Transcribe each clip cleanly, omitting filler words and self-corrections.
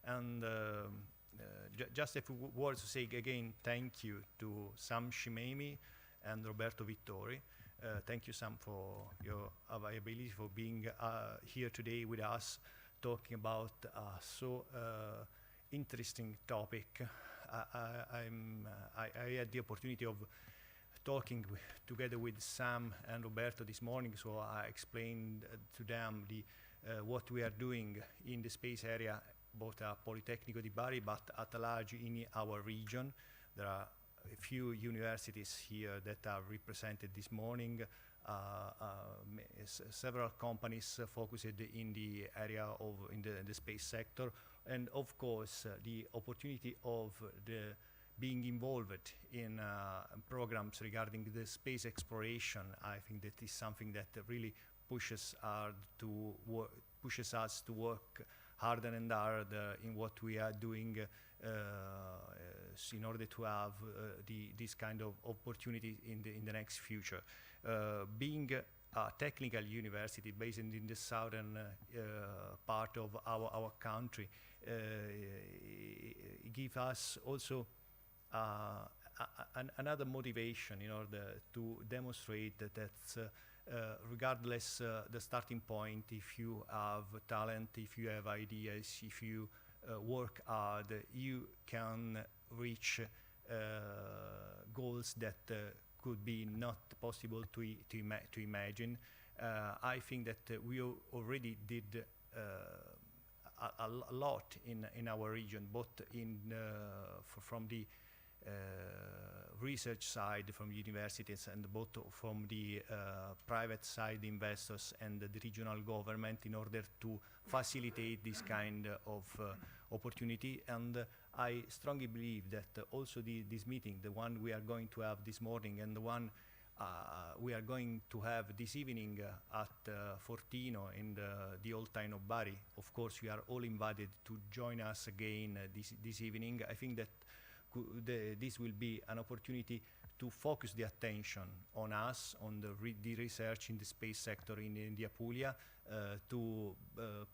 And just a few words to say again, thank you to Sam Scimemi and Roberto Vittori. Thank you, Sam, for your availability, for being here today with us, talking about so interesting topic. I had the opportunity of talking together with Sam and Roberto this morning, so I explained to them what we are doing in the space area, both at Politecnico di Bari, but at large in our region. There are a few universities here that are represented this morning, several companies focused in the area of the space sector, and of course the opportunity of being involved in programs regarding the space exploration. I think that is something that really pushes us to work harder and harder in what we are doing in order to have this kind of opportunity in the next future. Being a technical university based in the southern part of our country, give us also another motivation in order to demonstrate that regardless the starting point, if you have talent, if you have ideas, if you work hard, you can reach goals that could be not possible to imagine. I think that we already did a lot in our region, both from the research side, from universities, and both from the private side investors and the regional government, in order to facilitate this kind of opportunity. And I strongly believe that also this meeting, the one we are going to have this morning and the one we are going to have this evening at Fortino in the old town of Bari, of course you are all invited to join us again this evening. I think that this will be an opportunity to focus the attention on us, on the research in the space sector in the Apulia, to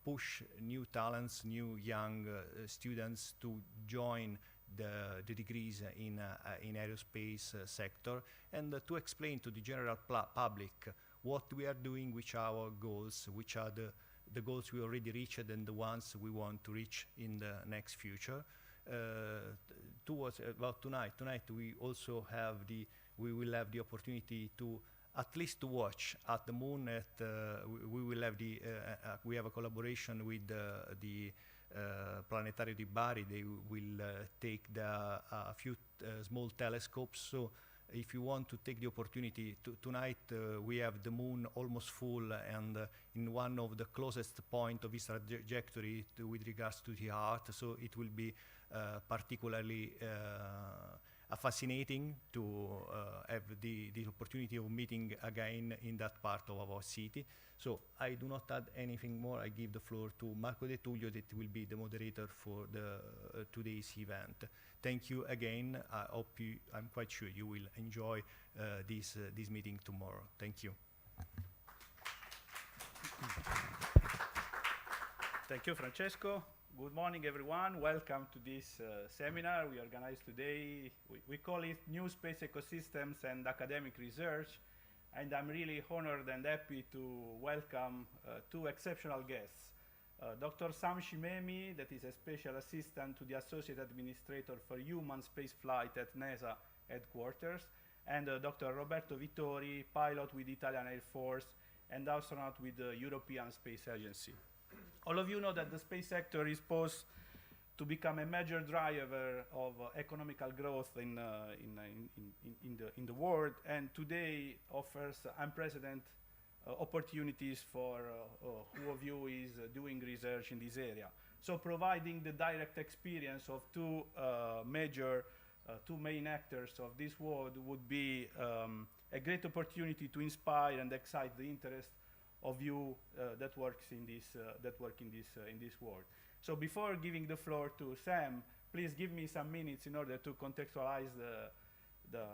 push new talents, new young students to join the degrees in aerospace sector, and to explain to the general public what we are doing, which are our goals, which are the goals we already reached and the ones we want to reach in the next future. About tonight we also have we will have the opportunity to at least to watch at the moon. We will have we have a collaboration with the Planetario di Bari. They will take a few small telescopes. So if you want to take the opportunity tonight, we have the moon almost full, and in one of the closest point of its trajectory with regards to the Earth. So it will be particularly fascinating to have the opportunity of meeting again in that part of our city. So I do not add anything more. I give the floor to Marco De Tullio, that will be the moderator for today's event. Thank you again. I'm quite sure you will enjoy this meeting tomorrow. Thank you. Thank you, Francesco. Good morning, everyone. Welcome to this seminar we organized today. We call it New Space Ecosystems and Academic Research. And I'm really honored and happy to welcome two exceptional guests. Dr. Sam Scimemi, that is a special assistant to the Associate Administrator for Human Spaceflight at NASA headquarters, and Dr. Roberto Vittori, pilot with the Italian Air Force and astronaut with the European Space Agency. All of you know that the space sector is poised to become a major driver of economical growth in the world, and today offers unprecedented opportunities for who of you is doing research in this area. So providing the direct experience of two main actors of this world would be a great opportunity to inspire and excite the interest of you that work in this world. So before giving the floor to Sam, please give me some minutes in order to contextualize the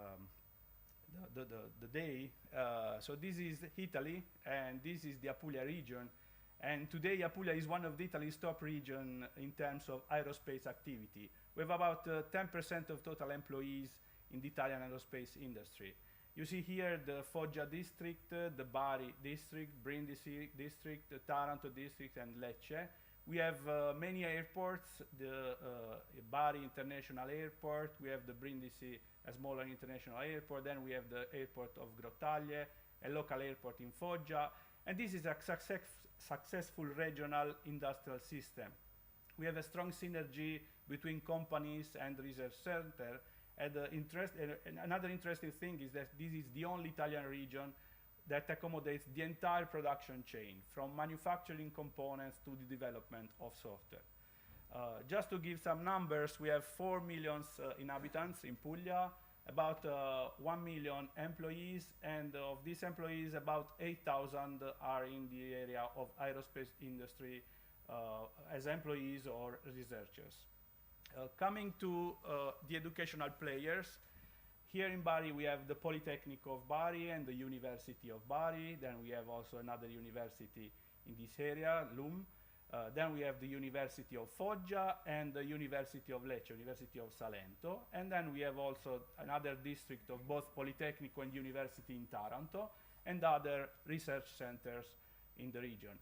day. So this is Italy, and this is the Apulia region, And today, Apulia is one of Italy's top regions in terms of aerospace activity. We have about 10% of total employees in the Italian aerospace industry. You see here the Foggia district, the Bari district, Brindisi district, the Taranto district, and Lecce. We have many airports, the Bari International Airport, we have the Brindisi, a smaller international airport, then we have the airport of Grottaglie, a local airport in Foggia, and this is a successful regional industrial system. We have a strong synergy between companies and research center, and another interesting thing is that this is the only Italian region that accommodates the entire production chain, from manufacturing components to the development of software. Just to give some numbers, we have 4 million inhabitants in Puglia, about 1 million employees, and of these employees, about 8,000 are in the area of aerospace industry as employees or researchers. Coming to the educational players, here in Bari we have the Polytechnic of Bari and the University of Bari. Then we have also another university in this area, LUM. Then we have the University of Foggia and the University of Lecce, University of Salento. And then we have also another district of both Polytechnico and University in Taranto and other research centers in the region.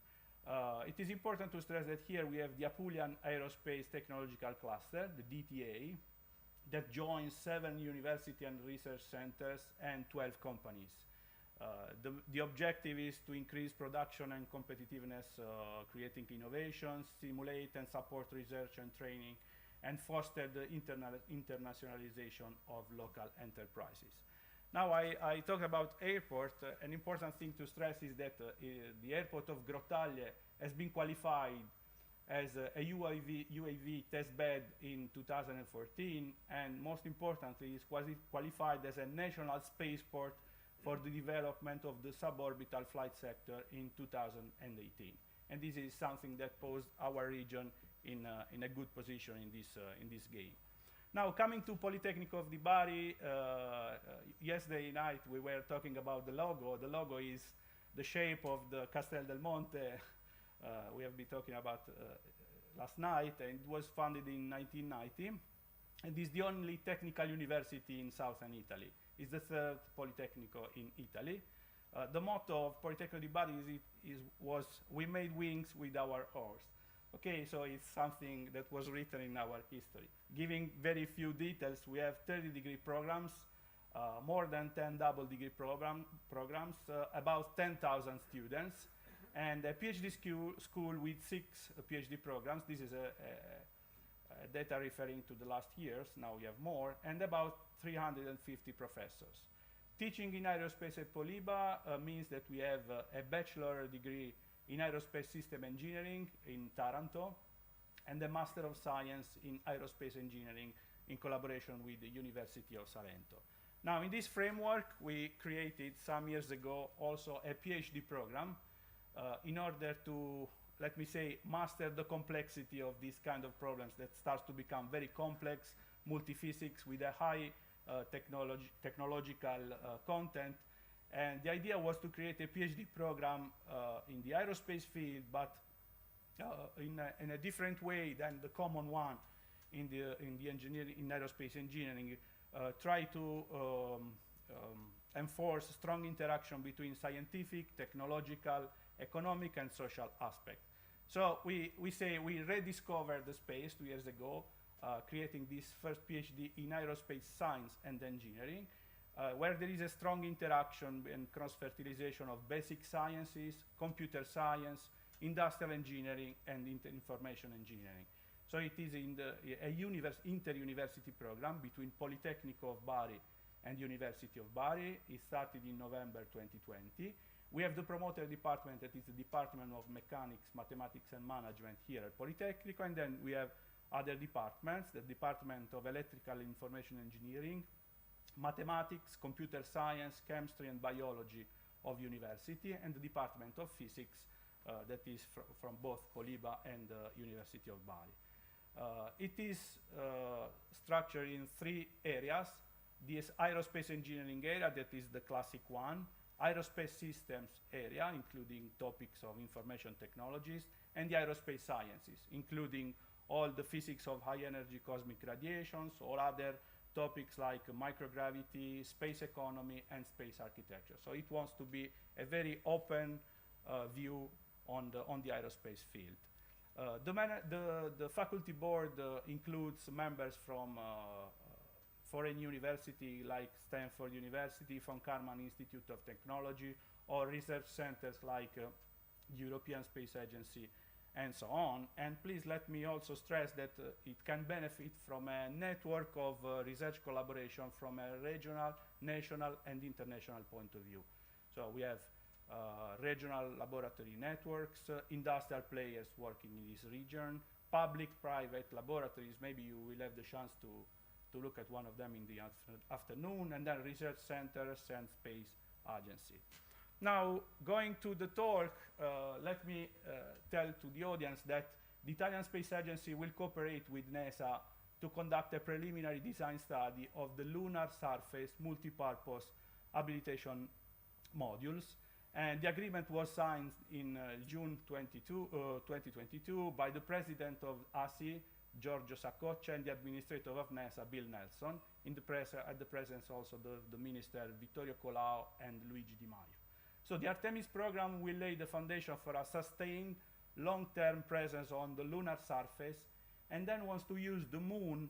It is important to stress that here we have the Apulian Aerospace Technological Cluster, the DTA, that joins 7 university and research centers and 12 companies. The objective is to increase production and competitiveness, creating innovations, stimulate and support research and training, and foster the internationalization of local enterprises. Now I talk about airport. An important thing to stress is that the airport of Grottaglie has been qualified as a UAV test bed in 2014, and most importantly is qualified as a national spaceport for the development of the suborbital flight sector in 2018. And this is something that posed our region in a good position in this game. Now, coming to Politecnico of the Bari, yesterday night we were talking about the logo. The logo is the shape of the Castel del Monte we have been talking about last night, and it was founded in 1990, and is the only technical university in southern Italy. It's the third Politecnico in Italy. The motto of Politecnico di Bari was "We made wings with our oars." Okay, so it's something that was written in our history. Giving very few details, we have 30-degree programs, more than 10 double-degree programs, about 10,000 students, and a PhD school with 6 PhD programs. This is data referring to the last years. Now we have more, and about 350 professors. Teaching in aerospace at Poliba means that we have a bachelor degree in aerospace system engineering in Taranto, and a Master of Science in aerospace engineering in collaboration with the University of Salento. Now, in this framework, we created some years ago also a PhD program in order to, let me say, master the complexity of these kind of problems that starts to become very complex, multi-physics with a high technological content. And the idea was to create a PhD program in the aerospace field, but in a different way than the common one in the engineering, in aerospace engineering. Try to enforce strong interaction between scientific, technological, economic, and social aspects. So we say we rediscovered the space 2 years ago, creating this first PhD in aerospace science and engineering, where there is a strong interaction and cross-fertilization of basic sciences, computer science, industrial engineering, and information engineering. So it is in a inter-university program between Politecnico of Bari and University of Bari. It started in November 2020. We have the promoter department, that is the Department of Mechanics, Mathematics, and Management here at Politecnico, and then we have other departments, the Department of Electrical and Information Engineering, Mathematics, Computer Science, Chemistry, and Biology of University, and the Department of Physics that is from both Poliba and University of Bari. It is structured in 3 areas. This aerospace engineering area, that is the classic one, aerospace systems area, including topics of information technologies, and the aerospace sciences, including all the physics of high energy cosmic radiations or other topics like microgravity, space economy, and space architecture. So it wants to be a very open view on the aerospace field. The faculty board includes members from foreign university like Stanford University, von Karman Institute of Technology, or research centers like European Space Agency, and so on. And please let me also stress that it can benefit from a network of research collaboration from a regional, national, and international point of view. So we have regional laboratory networks, industrial players working in this region, public-private laboratories. Maybe you will have the chance to look at one of them in the afternoon, and then research centers and space agency. Now, going to the talk, let me tell to the audience that the Italian Space Agency will cooperate with NASA to conduct a preliminary design study of the lunar surface multipurpose habilitation modules. And the agreement was signed in June 2022 by the president of ASI, Giorgio Saccoccia, and the administrator of NASA, Bill Nelson, at the presence also the minister Vittorio Colao and Luigi Di Maio. So the Artemis program will lay the foundation for a sustained long-term presence on the lunar surface, and then wants to use the moon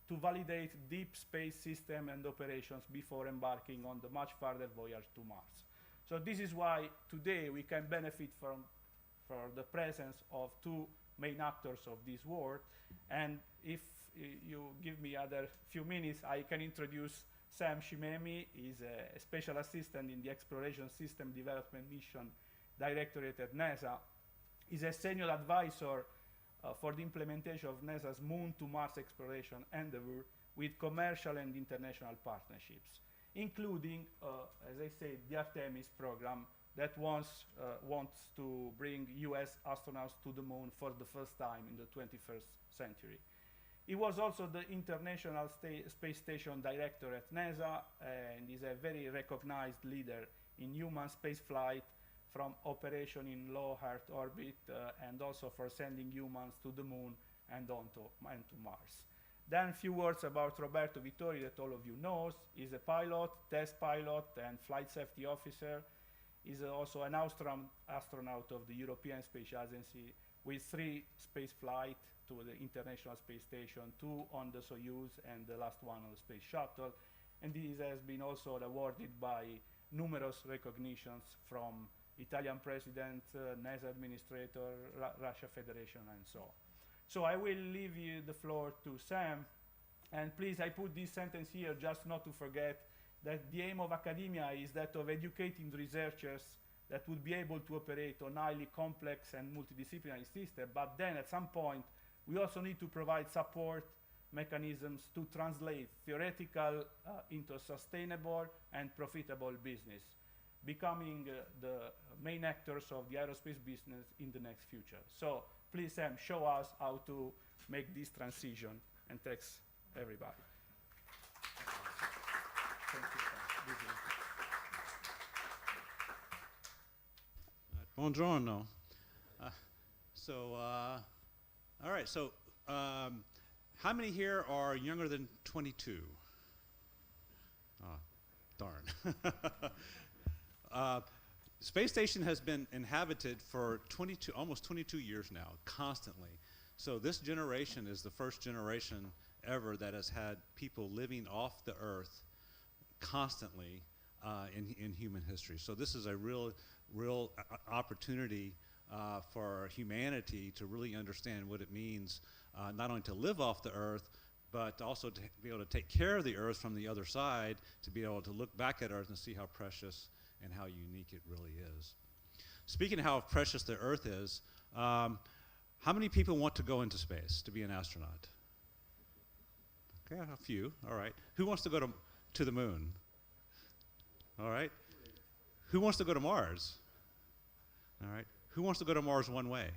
to validate deep space system and operations before embarking on the much farther voyage to Mars. So this is why today we can benefit from the presence of two main actors of this work. And if you give me other few minutes, I can introduce Sam Scimemi. He's a special assistant in the Exploration System Development Mission Directorate at NASA. He's a senior advisor for the implementation of NASA's Moon to Mars exploration endeavor with commercial and international partnerships, including, as I said, the Artemis program that wants to bring US astronauts to the moon for the first time in the 21st century. He was also the International Space Station Director at NASA, and is a very recognized leader in human space flight, from operation in low Earth orbit, and also for sending humans to the moon and to Mars. Then a few words about Roberto Vittori that all of you knows. He's a pilot, test pilot, and flight safety officer. He's also an astronaut of the European Space Agency with 3 space flights to the International Space Station, 2 on the Soyuz, and the last one on the Space Shuttle. And this has been also awarded by numerous recognitions from Italian President, NASA Administrator, Russia Federation, and so on. So I will leave you the floor to Sam. And please, I put this sentence here just not to forget that the aim of academia is that of educating researchers that would be able to operate on highly complex and multidisciplinary systems, but then at some point, we also need to provide support mechanisms to translate theoretical into sustainable and profitable business, becoming the main actors of the aerospace business in the next future. So please, Sam, show us how to make this transition, and thanks everybody. Thank you, Sam. Buongiorno. All right, so how many here are younger than 22? Oh, darn. Space station has been inhabited for almost 22 years now, constantly. So this generation is the first generation ever that has had people living off the Earth constantly in human history. So this is a real opportunity for humanity to really understand what it means not only to live off the Earth, but also to be able to take care of the Earth from the other side, to be able to look back at Earth and see how precious and how unique it really is. Speaking of how precious the Earth is, how many people want to go into space to be an astronaut? Okay, a few, all right. Who wants to go to the moon? All right. Who wants to go to Mars? All right. Who wants to go to Mars one way?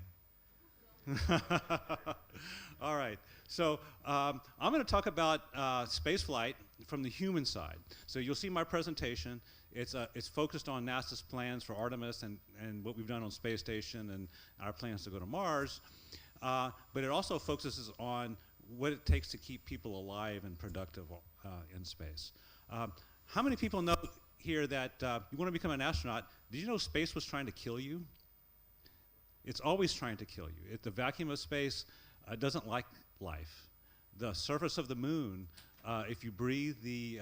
All right. So I'm going to talk about space flight from the human side. So you'll see my presentation. It's focused on NASA's plans for Artemis and what we've done on space station and our plans to go to Mars. But it also focuses on what it takes to keep people alive and productive in space. How many people know here that you want to become an astronaut? Did you know space was trying to kill you? It's always trying to kill you. The vacuum of space doesn't like life. The surface of the moon, if you breathe the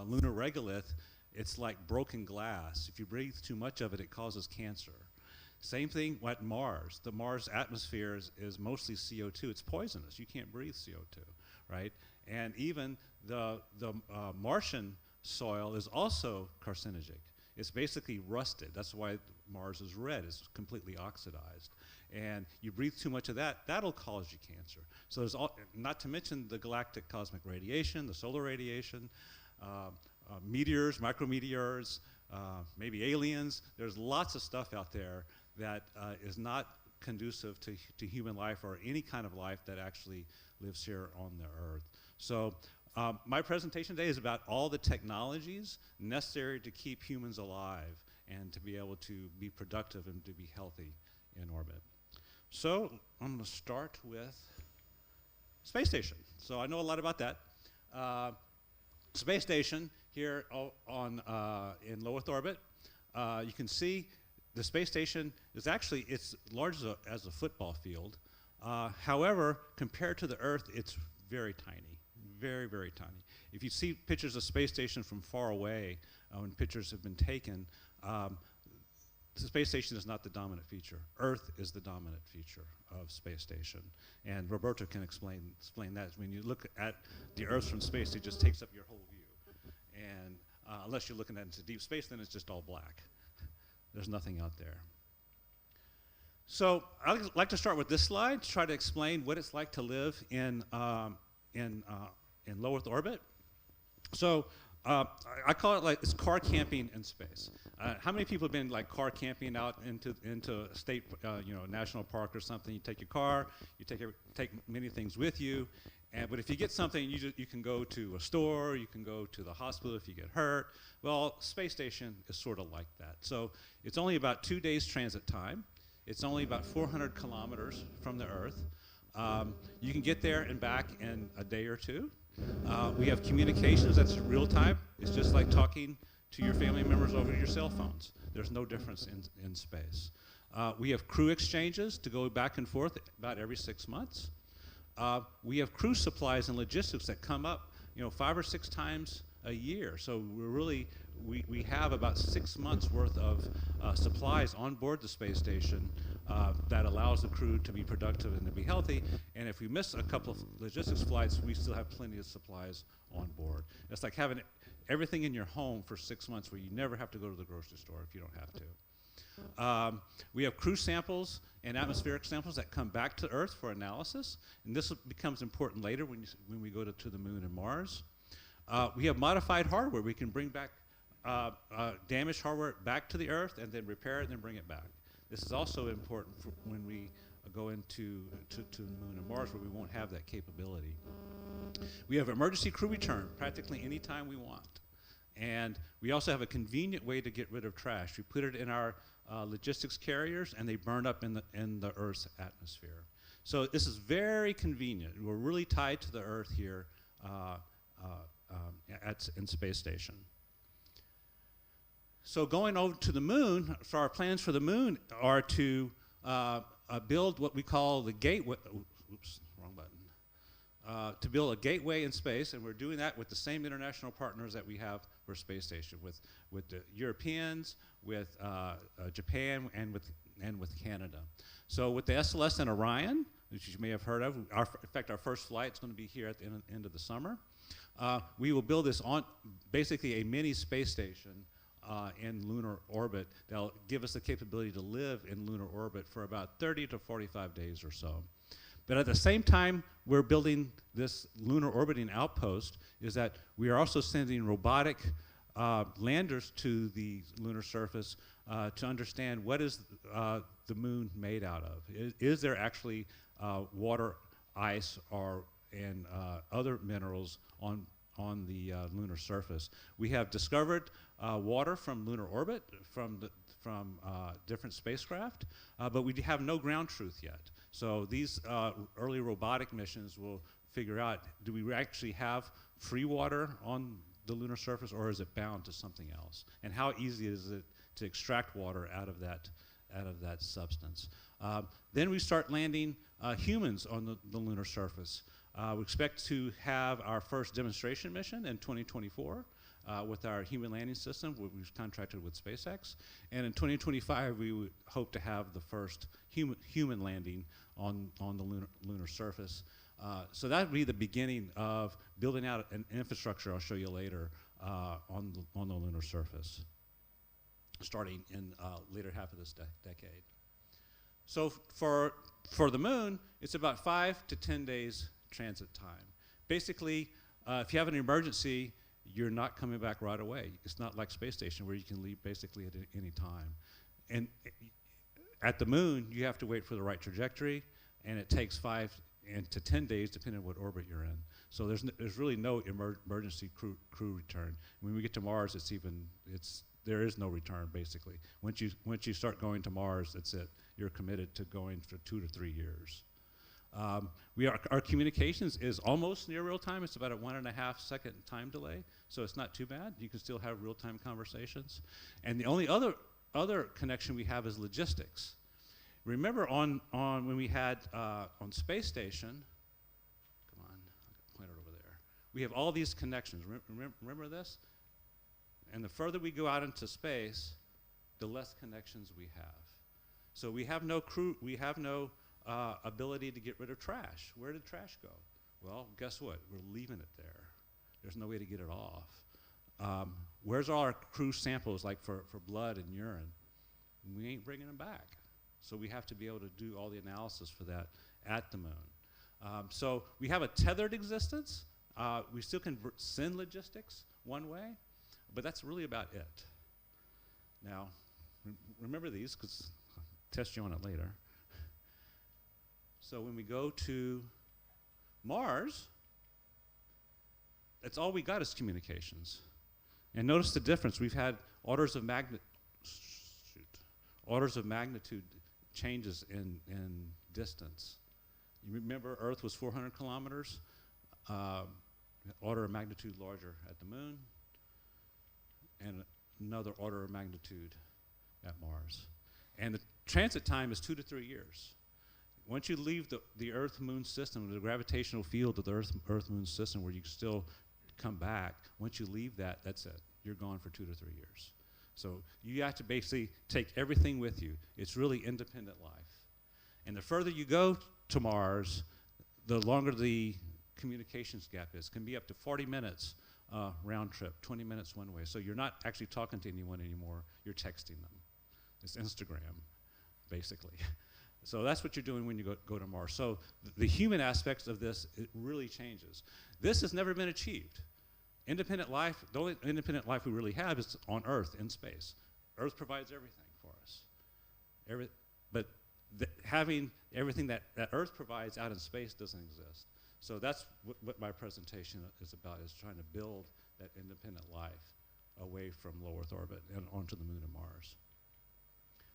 lunar regolith, it's like broken glass. If you breathe too much of it, it causes cancer. Same thing at Mars. The Mars atmosphere is mostly CO2. It's poisonous. You can't breathe CO2, right? And even the Martian soil is also carcinogenic. It's basically rusted. That's why Mars is red. It's completely oxidized. And you breathe too much of that, that'll cause you cancer. So there's not to mention the galactic cosmic radiation, the solar radiation, meteors, micrometeors, maybe aliens. There's lots of stuff out there that is not conducive to human life or any kind of life that actually lives here on the Earth. So my presentation today is about all the technologies necessary to keep humans alive and to be able to be productive and to be healthy in orbit. So I'm going to start with space station. So I know a lot about that. Space station here in low Earth orbit. You can see the space station is actually, it's large as a football field. However, compared to the Earth, it's very tiny, very, very tiny. If you see pictures of space station from far away, when pictures have been taken, the space station is not the dominant feature. Earth is the dominant feature of space station. And Roberto can explain that. When you look at the Earth from space, it just takes up your whole view. And unless you're looking at it into deep space, then it's just all black. There's nothing out there. So I'd like to start with this slide to try to explain what it's like to live in low Earth orbit. So I call it like it's car camping in space. How many people have been like car camping out into a state, national park or something? You take your car, you take many things with you, but if you get something, you can go to a store, you can go to the hospital if you get hurt. Well, space station is sort of like that. So it's only about 2 days transit time. It's only about 400 kilometers from the Earth. You can get there and back in a day or two. We have communications that's real time. It's just like talking to your family members over your cell phones. There's no difference in space. We have crew exchanges to go back and forth about every 6 months. We have crew supplies and logistics that come up, 5 or 6 times a year. So we have about 6 months worth of supplies on board the space station that allows the crew to be productive and to be healthy. And if we miss a couple of logistics flights, we still have plenty of supplies on board. It's like having everything in your home for 6 months where you never have to go to the grocery store if you don't have to. We have crew samples and atmospheric samples that come back to Earth for analysis. And this becomes important later when we go to the moon and Mars. We have modified hardware. We can bring back damaged hardware back to the Earth and then repair it and then bring it back. This is also important for when we go into the moon and Mars where we won't have that capability. We have emergency crew return practically any time we want. And we also have a convenient way to get rid of trash. We put it in our logistics carriers and they burn up in the Earth's atmosphere. So this is very convenient. We're really tied to the Earth here in space station. So going over to the moon, so our plans for the moon are to build what we call the gateway, oops, wrong button, to build a gateway in space, and we're doing that with the same international partners that we have for space station, with the Europeans, with Japan, and with Canada. So with the SLS and Orion, which you may have heard of, in fact, our first flight is going to be here at the end of the summer. We will build this on basically a mini space station in lunar orbit that'll give us the capability to live in lunar orbit for about 30 to 45 days or so. But at the same time we're building this lunar orbiting outpost is that we are also sending robotic landers to the lunar surface to understand what is the moon made out of. Is there actually water, ice, and other minerals on on the lunar surface. We have discovered water from lunar orbit, from different spacecraft, but we have no ground truth yet. So these early robotic missions will figure out, do we actually have free water on the lunar surface, or is it bound to something else? And how easy is it to extract water out of that substance? Then we start landing humans on the lunar surface. We expect to have our first demonstration mission in 2024 with our human landing system. We've contracted with SpaceX. And in 2025, we would hope to have the first human landing on the lunar surface. So that would be the beginning of building out an infrastructure I'll show you later on the lunar surface, starting in later half of this decade. So for the moon, it's about 5 to 10 days transit time. Basically, if you have an emergency, you're not coming back right away. It's not like space station where you can leave basically at any time. And at the moon, you have to wait for the right trajectory, and it takes 5 to 10 days depending on what orbit you're in. So there's really no emergency crew return. When we get to Mars, there is no return basically. Once you start going to Mars, that's it. You're committed to going for 2 to 3 years. Our communications is almost near real time. It's about a 1.5 second time delay, so it's not too bad. You can still have real time conversations. And the only other connection we have is logistics. Remember when we had on space station, come on, I'll point it over there. We have all these connections. Remember this? And the further we go out into space, the less connections we have. So we have no crew, we have no ability to get rid of trash. Where did trash go? Well, guess what? We're leaving it there. There's no way to get it off. Where's all our crew samples, like for blood and urine? We ain't bringing them back. So we have to be able to do all the analysis for that at the moon. So we have a tethered existence. We still can send logistics one way, but that's really about it. Now, remember these, because I'll test you on it later. So when we go to Mars, that's all we got is communications. And notice the difference. We've had orders of magnitude changes in distance. You remember Earth was 400 kilometers, order of magnitude larger at the moon, and another order of magnitude at Mars. And the transit time is 2 to 3 years. Once you leave the Earth-Moon system, the gravitational field of the Earth-Moon system where you can still come back, once you leave that, that's it. You're gone for 2 to 3 years. So you have to basically take everything with you. It's really independent life. And the further you go to Mars, the longer the communications gap is. It can be up to 40 minutes round trip, 20 minutes one way. So you're not actually talking to anyone anymore. You're texting them. It's Instagram, basically. So that's what you're doing when you go to Mars. So the human aspects of this, it really changes. This has never been achieved. Independent life, the only independent life we really have is on Earth, in space. Earth provides everything for us. But having everything that Earth provides out in space doesn't exist. So that's what my presentation is about, is trying to build that independent life away from low Earth orbit and onto the moon and Mars.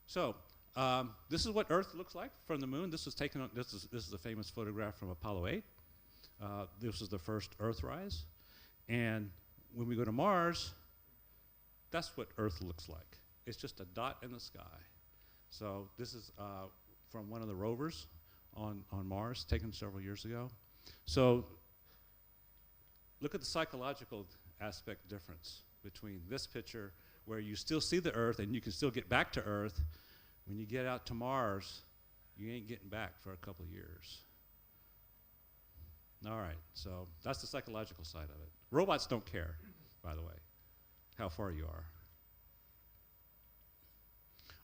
So this is what Earth looks like from the moon. This was taken on, this is a famous photograph from Apollo 8. This was the first Earthrise. And when we go to Mars, that's what Earth looks like. It's just a dot in the sky. So this is from one of the rovers on Mars, taken several years ago. So look at the psychological aspect difference between this picture, where you still see the Earth and you can still get back to Earth. When you get out to Mars, you ain't getting back for a couple of years. All right, so that's the psychological side of it. Robots don't care, by the way, how far you are.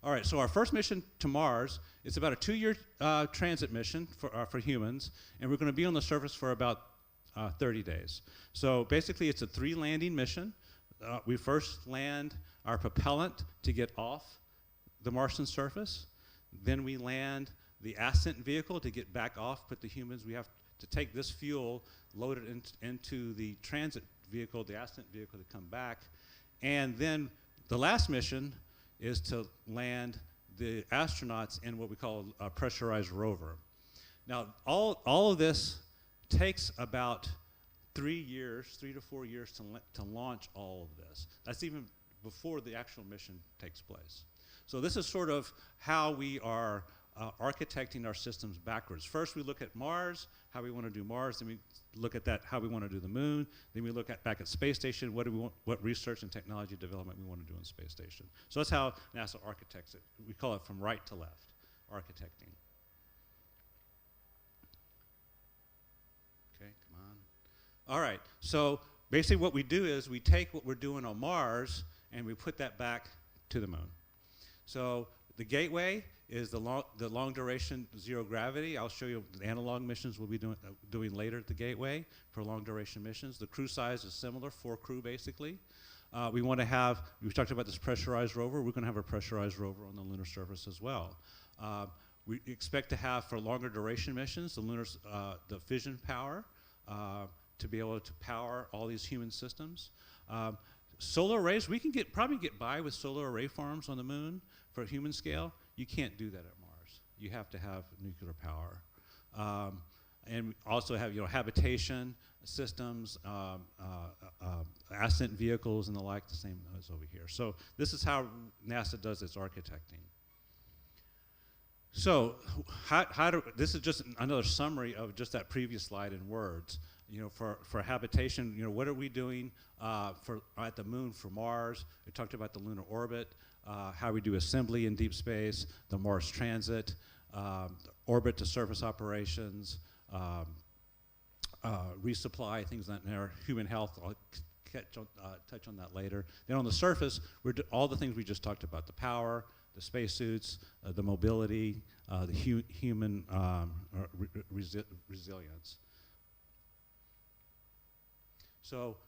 All right, so our first mission to Mars, it's about a 2-year transit mission for humans, and we're going to be on the surface for about 30 days. So basically, it's a 3-landing mission. We first land our propellant to get off the Martian surface. Then we land the ascent vehicle to get back off, put the humans, we have to take this fuel, load it into the transit vehicle, the ascent vehicle, to come back. And then the last mission is to land the astronauts in what we call a pressurized rover. Now, all of this takes about 3 to 4 years to launch all of this. That's even before the actual mission takes place. So this is sort of how we are architecting our systems backwards. First, we look at Mars, how we want to do Mars. Then we look at that, how we want to do the Moon. Then we look back at space station. What do we want? What research and technology development we want to do in space station. So that's how NASA architects it. We call it from right to left, architecting. Okay, come on. All right. So basically, what we do is we take what we're doing on Mars and we put that back to the Moon. So the gateway is the long duration zero gravity. I'll show you the analog missions we'll be doing later at the gateway for long duration missions. The crew size is similar, 4 crew basically. We want to have, we talked about this pressurized rover. We're going to have a pressurized rover on the lunar surface as well. We expect to have, for longer duration missions, the fission power to be able to power all these human systems. Solar arrays, we can probably get by with solar array farms on the Moon for a human scale. You can't do that at Mars. You have to have nuclear power. And we also have habitation systems, ascent vehicles and the like, the same as over here. So this is how NASA does its architecting. So this is just another summary of just that previous slide in words. For habitation, what are we doing at the Moon for Mars? We talked about the lunar orbit, how we do assembly in deep space, the Mars transit, orbit to surface operations, resupply, things like that, human health. I'll touch on that later. Then on the surface, all the things we just talked about, the power, the spacesuits, the mobility, the human resilience. So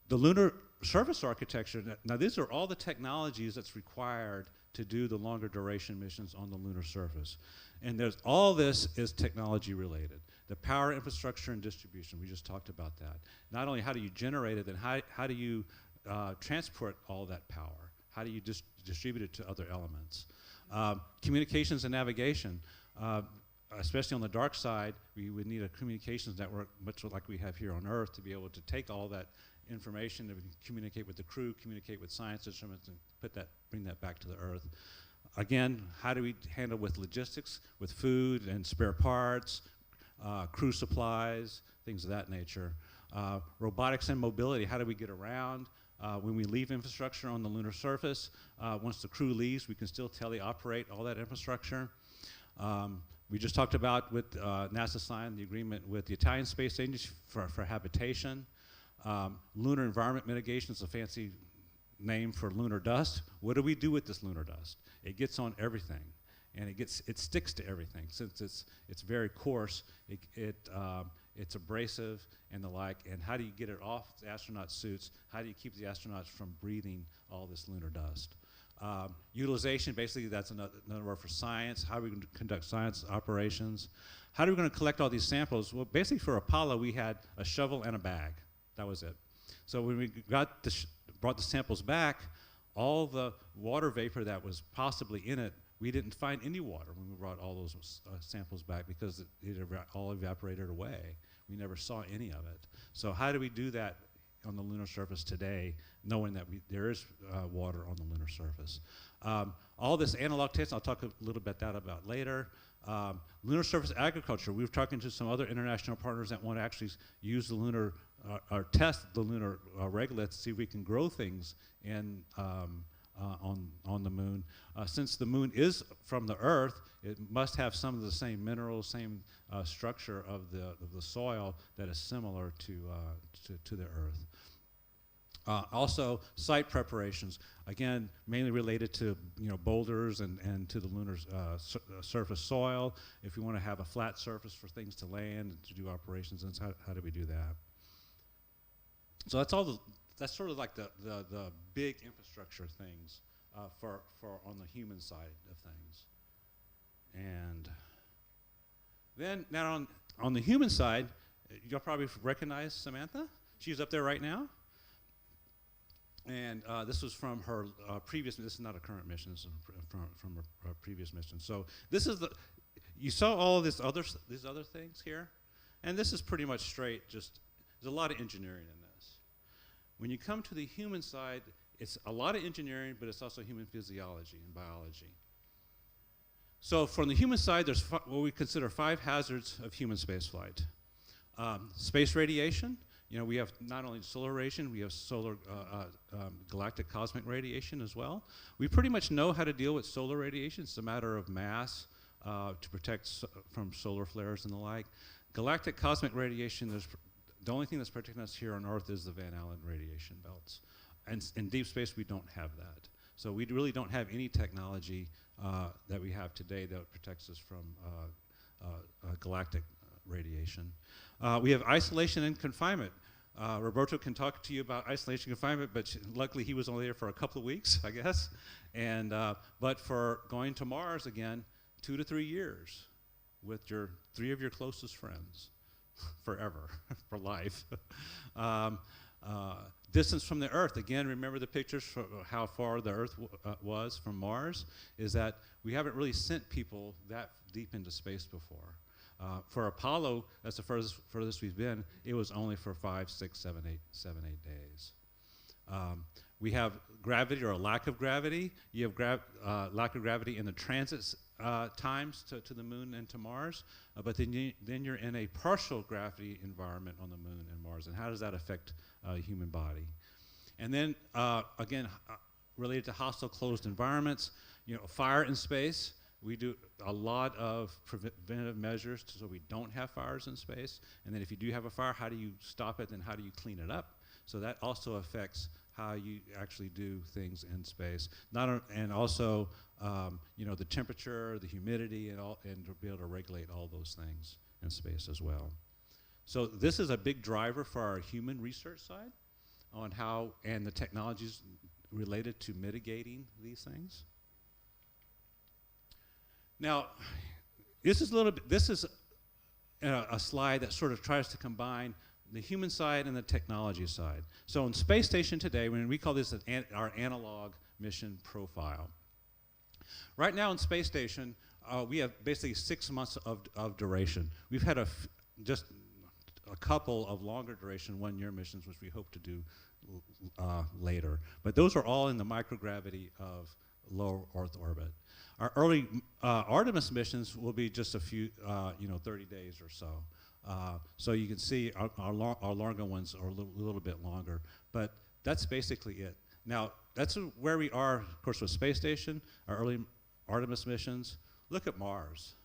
the lunar surface architecture, now these are all the technologies that's required to do the longer duration missions on the lunar surface. And all this is technology related. The power infrastructure and distribution, we just talked about that. Not only how do you generate it, then how do you transport all that power? How do you distribute it to other elements? Communications and navigation. Especially on the dark side, we would need a communications network, much like we have here on Earth, to be able to take all that information and communicate with the crew, communicate with science instruments, and bring that back to the Earth. Again, how do we handle with logistics, with food and spare parts, crew supplies, things of that nature. Robotics and mobility, how do we get around? When we leave infrastructure on the lunar surface, once the crew leaves, we can still teleoperate all that infrastructure. We just talked about with NASA signed the agreement with the Italian Space Agency for habitation. Lunar environment mitigation is a fancy name for lunar dust. What do we do with this lunar dust? It gets on everything, and it sticks to everything. Since it's very coarse, it's abrasive and the like. And how do you get it off the astronaut suits? How do you keep the astronauts from breathing all this lunar dust? Utilization, basically that's another word for science. How are we going to conduct science operations? How are we going to collect all these samples? Well, basically for Apollo, we had a shovel and a bag. That was it. So when we brought the samples back, all the water vapor that was possibly in it, we didn't find any water when we brought all those samples back because it all evaporated away. We never saw any of it. So how do we do that on the lunar surface today, knowing that there is water on the lunar surface? All this analog testing, I'll talk a little bit about later. Lunar surface agriculture, we were talking to some other international partners that want to actually use the lunar, or test the lunar regolith to see if we can grow things on the Moon. Since the Moon is from the Earth, it must have some of the same minerals, same structure of the soil that is similar to the Earth. Also, site preparations, again, mainly related to boulders and to the lunar surface soil. If we want to have a flat surface for things to land and to do operations, and how do we do that? So that's sort of like the big infrastructure things for on the human side of things. And then now on the human side, you'll probably recognize Samantha. She's up there right now. And this was from her previous, this is not a current mission, this is from her previous mission. So this is you saw all of these other things here, and this is pretty much straight, just, there's a lot of engineering in this. When you come to the human side, it's a lot of engineering, but it's also human physiology and biology. So from the human side, there's what we consider 5 hazards of human spaceflight. Space radiation. You know, we have not only solar radiation, we have solar galactic cosmic radiation as well. We pretty much know how to deal with solar radiation. It's a matter of mass to protect from solar flares and the like. Galactic cosmic radiation, the only thing that's protecting us here on Earth is the Van Allen radiation belts. And in deep space, we don't have that. So we really don't have any technology that we have today that protects us from galactic radiation. We have isolation and confinement. Roberto can talk to you about isolation and confinement, but luckily he was only there for a couple of weeks, I guess. And but for going to Mars again, 2 to 3 years with 3 of your closest friends, forever, for life. Distance from the Earth, again, remember the pictures for how far the Earth was from Mars, is that we haven't really sent people that deep into space before. For Apollo, that's the furthest we've been, it was only for 5, 6, 7, 8 days. We have gravity or a lack of gravity. You have lack of gravity in the transit times to the moon and to Mars, but then you're in a partial gravity environment on the moon and Mars, and how does that affect human body? And then, again, related to hostile closed environments, you know, fire in space. We do a lot of preventative measures so we don't have fires in space. And then if you do have a fire, how do you stop it and how do you clean it up? So that also affects how you actually do things in space. And also, you know, the temperature, the humidity, and to be able to regulate all those things in space as well. So this is a big driver for our human research side on how, and the technologies related to mitigating these things. Now, this is a slide that sort of tries to combine the human side and the technology side. So in Space Station today, when we call this our analog mission profile. Right now in Space Station, we have basically 6 months of duration. We've had just a couple of longer duration 1-year missions, which we hope to do later. But those are all in the microgravity of low Earth orbit. Our early Artemis missions will be just a few, 30 days or so. So you can see our longer ones are a little bit longer, but that's basically it. Now, that's where we are, of course, with Space Station, our early Artemis missions. Look at Mars.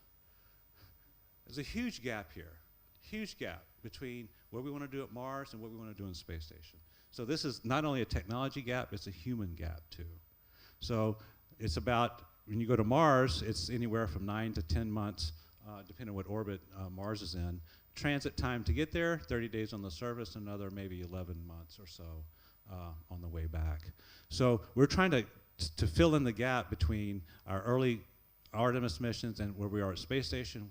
There's a huge gap here, huge gap between what we want to do at Mars and what we want to do in Space Station. So this is not only a technology gap, it's a human gap too. So it's about, when you go to Mars, it's anywhere from 9 to 10 months, depending on what orbit Mars is in. Transit time to get there, 30 days on the surface, another maybe 11 months or so on the way back. So we're trying to fill in the gap between our early Artemis missions and where we are at Space Station,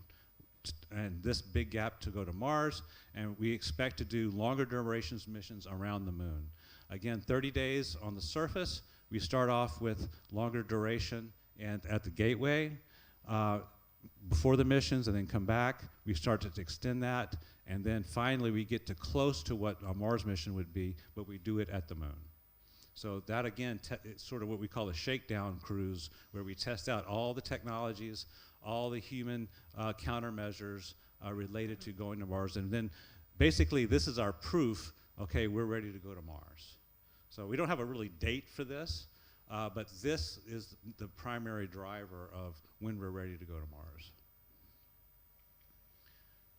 and this big gap to go to Mars, and we expect to do longer durations missions around the moon. Again, 30 days on the surface. We start off with longer duration and at the gateway before the missions, and then come back. We start to extend that, and then finally we get to close to what a Mars mission would be, but we do it at the moon. So that, again, it's sort of what we call a shakedown cruise, where we test out all the technologies, all the human countermeasures related to going to Mars, and then basically this is our proof, okay, we're ready to go to Mars. So we don't have a really date for this, but this is the primary driver of when we're ready to go to Mars.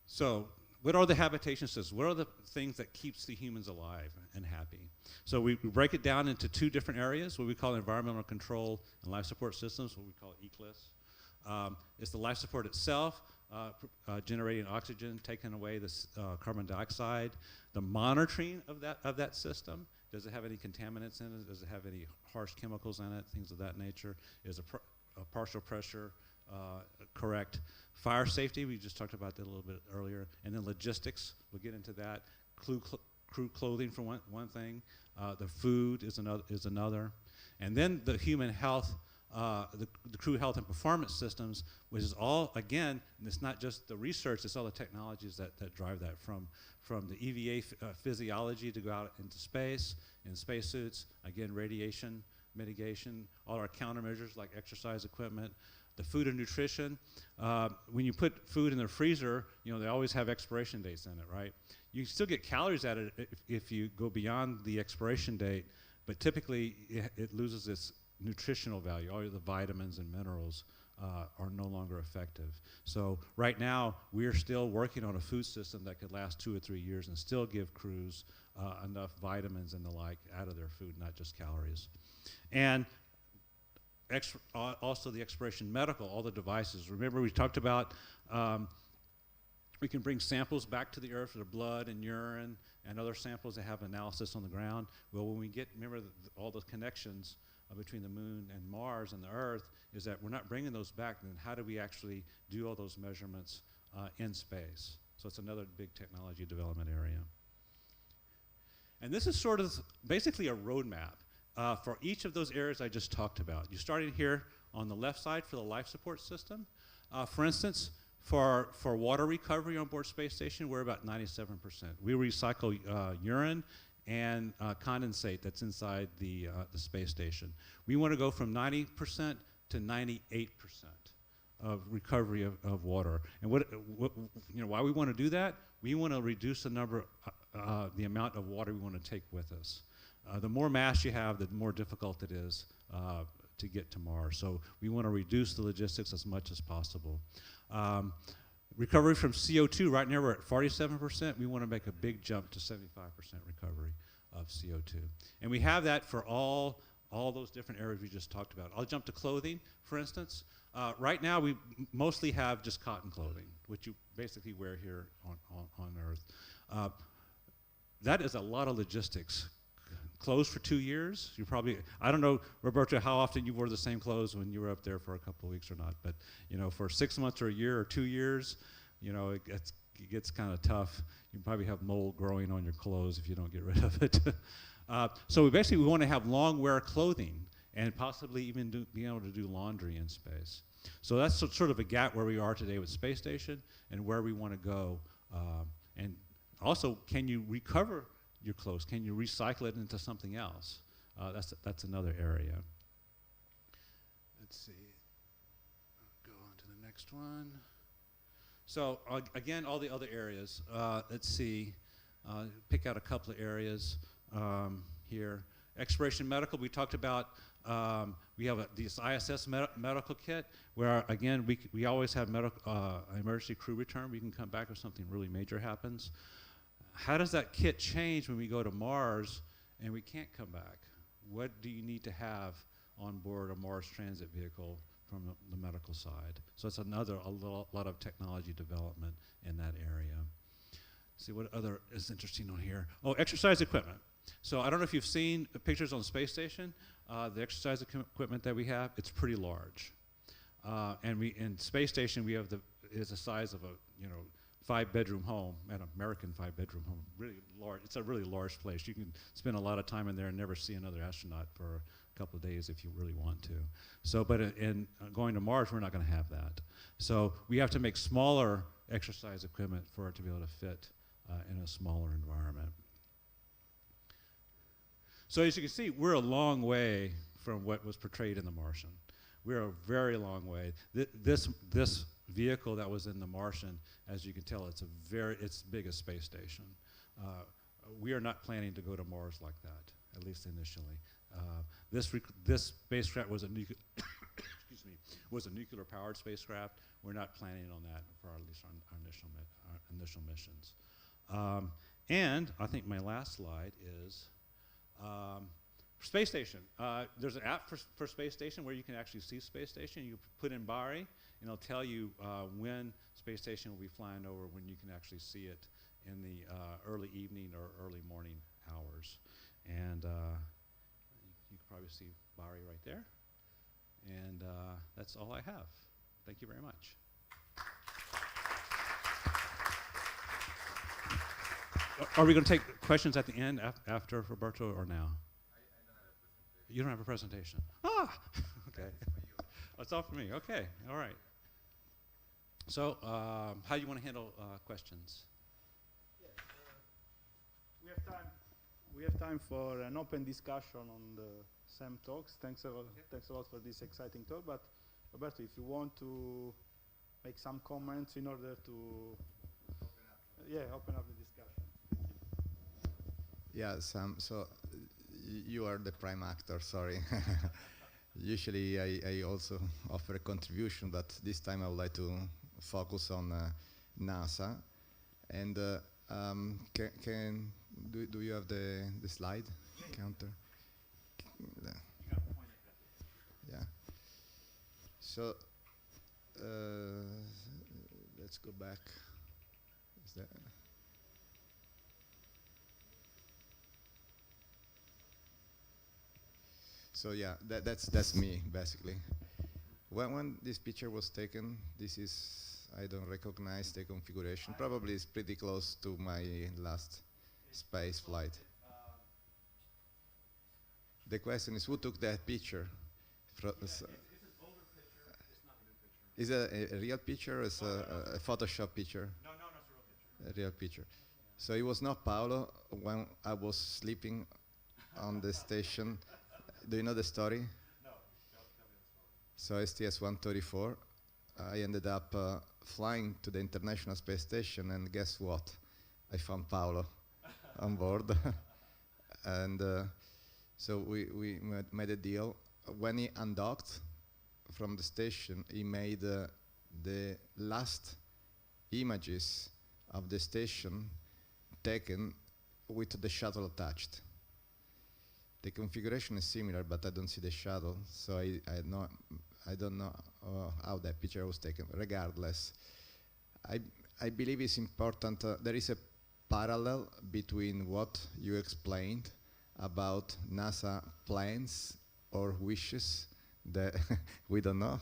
So what are the habitation systems? What are the things that keeps the humans alive and happy? So we break it down into 2 different areas, what we call environmental control and life support systems, what we call ECLIS. It's the life support itself, generating oxygen, taking away the carbon dioxide, the monitoring of that system. Does it have any contaminants in it? Does it have any harsh chemicals in it? Things of that nature. Is a partial pressure correct? Fire safety, we just talked about that a little bit earlier. And then logistics, we'll get into that. crew clothing for one thing. The food is another. And then the human health, the crew health and performance systems, which is all, again, and it's not just the research, it's all the technologies that drive that, from the EVA physiology to go out into space, in spacesuits, again, radiation mitigation, all our countermeasures like exercise equipment, the food and nutrition. When you put food in the freezer, you know, they always have expiration dates in it, right? You still get calories out of it if you go beyond the expiration date, but typically it loses its nutritional value. All of the vitamins and minerals are no longer effective. So right now, we're still working on a food system that could last 2 or 3 years and still give crews enough vitamins and the like out of their food, not just calories. And also the expiration medical, all the devices. Remember we talked about we can bring samples back to the Earth, their blood and urine and other samples that have analysis on the ground. Well, when we get, remember all those connections between the moon and Mars and the Earth, is that we're not bringing those back, then how do we actually do all those measurements in space? So it's another big technology development area. And this is sort of basically a roadmap for each of those areas I just talked about. You started here on the left side for the life support system. For instance, for water recovery on board space station, we're about 97%. We recycle urine and condensate that's inside the space station. We want to go from 90% to 98% of recovery of water. And what you know, why we want to do that? We want to reduce the number, the amount of water we want to take with us. The more mass you have, the more difficult it is to get to Mars. So we want to reduce the logistics as much as possible. Recovery from CO2, right now we're at 47%. We want to make a big jump to 75% recovery of CO2. And we have that for all those different areas we just talked about. I'll jump to clothing, for instance. Right now we mostly have just cotton clothing, which you basically wear here on Earth. That is a lot of logistics. Clothes for 2 years, you probably, I don't know, Roberto, how often you wore the same clothes when you were up there for a couple of weeks or not, but you know, for 6 months or a year or 2 years, you know, it gets kind of tough. You probably have mold growing on your clothes if you don't get rid of it. So we want to have long wear clothing and possibly even be able to do laundry in space. So that's sort of a gap where we are today with space station and where we want to go. And also, can you recover your clothes? Can you recycle it into something else? That's another area. Let's see. I'll go on to the next one. So again, all the other areas. Let's see. Pick out a couple of areas here. Exploration medical. We talked about. We have this ISS medical kit where again we always have emergency crew return. We can come back if something really major happens. How does that kit change when we go to Mars and we can't come back? What do you need to have on board a Mars transit vehicle from the medical side? So it's a lot of technology development in that area. See what other is interesting on here. Oh, exercise equipment. So I don't know if you've seen the pictures on the space station. The exercise equipment that we have, it's pretty large. And in space station we have is the size of a 5-bedroom home, an American 5-bedroom home, really large. It's a really large place. You can spend a lot of time in there and never see another astronaut for a couple of days if you really want to. So, but in going to Mars, we're not going to have that. So we have to make smaller exercise equipment for it to be able to fit in a smaller environment. So as you can see, we're a long way from what was portrayed in The Martian. We're a very long way. This vehicle that was in The Martian, as you can tell, it's big as space station. We are not planning to go to Mars like that, at least initially. This spacecraft was a nuclear powered spacecraft. We're not planning on that for at least our initial missions. And I think my last slide is space station. There's an app for space station where you can actually see space station. You put in Bari, and it'll tell you when space station will be flying over, when you can actually see it in the early evening or early morning hours. And you can probably see Bari right there. And that's all I have. Thank you very much. Are we going to take questions at the end after Roberto or now? You don't have a presentation. Ah, okay. It's all for me. Okay, all right. So, how do you want to handle questions? Yes, we have time for an open discussion on the SAM talks. Thanks a lot for this exciting talk. But Roberto, if you want to make some comments in order to open up the discussion. Yeah, Sam, so you are the prime actor, sorry. Usually I also offer a contribution, but this time I would like to focus on NASA. And do you have the slide counter? Yeah. So let's go back. Is that so yeah, that's me basically. When this picture was taken, this is, I don't recognize the configuration. Probably it's pretty close to my last space flight. The question is, who took that picture? It's an older picture. It's not a new picture. Is it a real picture or is a Photoshop picture? No, it's a real picture. A real picture. So it was not Paolo when I was sleeping on the station. Do you know the story? No, tell me the story. So STS-134, I ended up flying to the International Space Station, and guess what? I found Paolo on board. And so we made a deal. When he undocked from the station, he made the last images of the station taken with the shuttle attached. The configuration is similar, but I don't see the shuttle, so I don't know how that picture was taken. Regardless, I believe it's important. There is a parallel between what you explained about NASA plans or wishes that we don't know,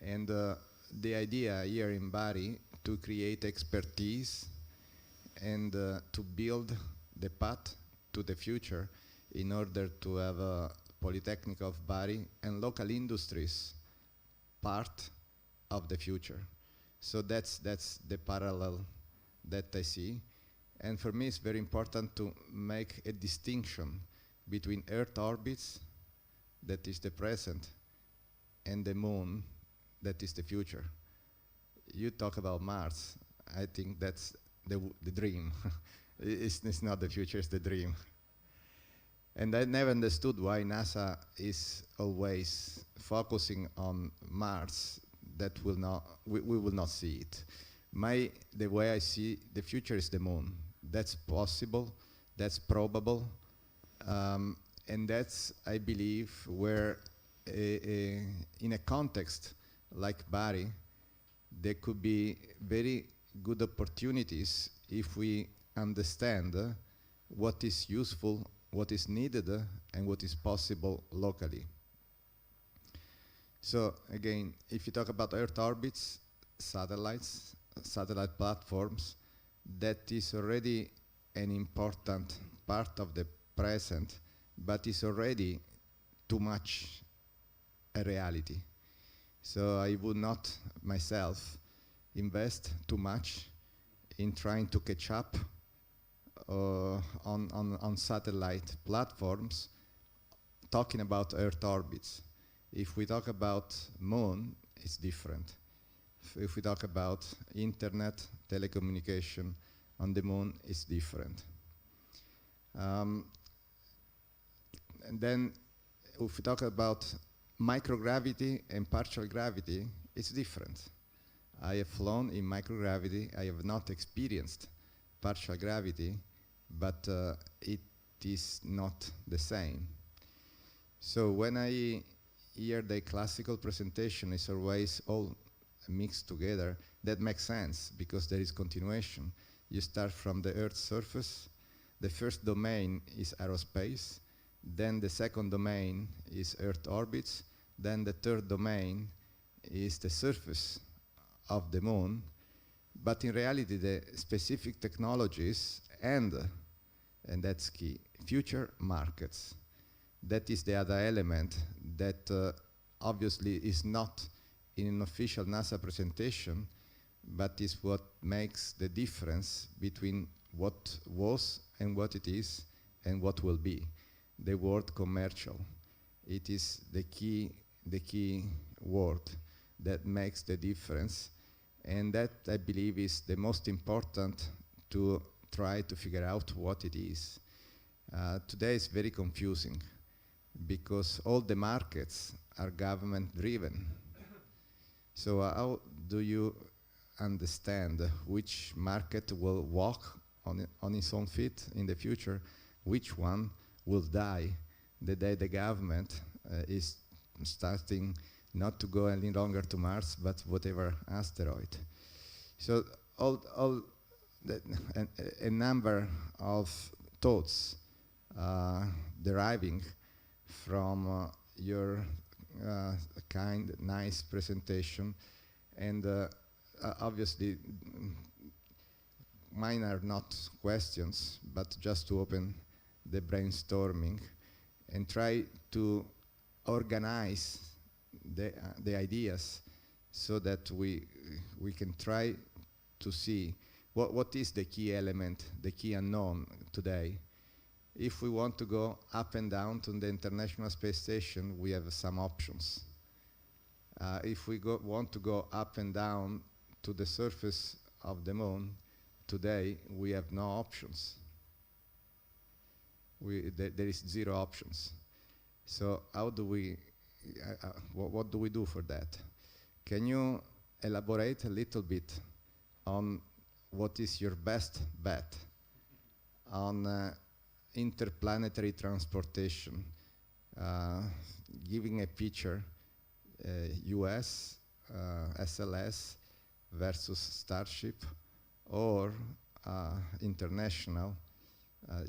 and the idea here in Bari to create expertise and to build the path to the future in order to have a Polytechnic of Bari and local industries part of the future. So that's the parallel that I see. And for me, it's very important to make a distinction between Earth orbits, that is the present, and the moon, that is the future. You talk about Mars. I think that's the dream. It's not the future, it's the dream. And I never understood why NASA is always focusing on Mars. That will not, we will not see it. The way I see the future is the moon. That's possible, that's probable, and that's, I believe, where in a context like Bari, there could be very good opportunities if we understand what is useful, what is needed, and what is possible locally. So again, if you talk about Earth orbits, satellites, satellite platforms, that is already an important part of the present, but is already too much a reality. So I would not myself invest too much in trying to catch up on satellite platforms, talking about Earth orbits. If we talk about moon, it's different. If we talk about internet, telecommunication on the moon, it's different. And then if we talk about microgravity and partial gravity, it's different. I have flown in microgravity. I have not experienced partial gravity, but it is not the same. So when I hear the classical presentation, it's always all mixed together. That makes sense because there is continuation. You start from the Earth's surface. The first domain is aerospace. Then the second domain is Earth orbits. Then the third domain is the surface of the moon. But in reality, the specific technologies and that's key, future markets. That is the other element that obviously is not in an official NASA presentation, but is what makes the difference between what was and what it is and what will be. The word commercial. It is the key word that makes the difference. And that, I believe, is the most important to try to figure out what it is. Today it's very confusing because all the markets are government-driven. So how do you understand which market will walk on its own feet in the future, which one will die the day the government is starting not to go any longer to Mars, but whatever asteroid. So a number of thoughts deriving from your nice presentation, and obviously mine are not questions, but just to open the brainstorming and try to organize the ideas so that we can try to see what is the key element, the key unknown today. If we want to go up and down to the International Space Station, we have some options. If we want to go up and down to the surface of the moon, today we have no options. There is zero options. So how do we, what do we do for that? Can you elaborate a little bit on what is your best bet on interplanetary transportation, giving a picture, US, SLS versus Starship, or international,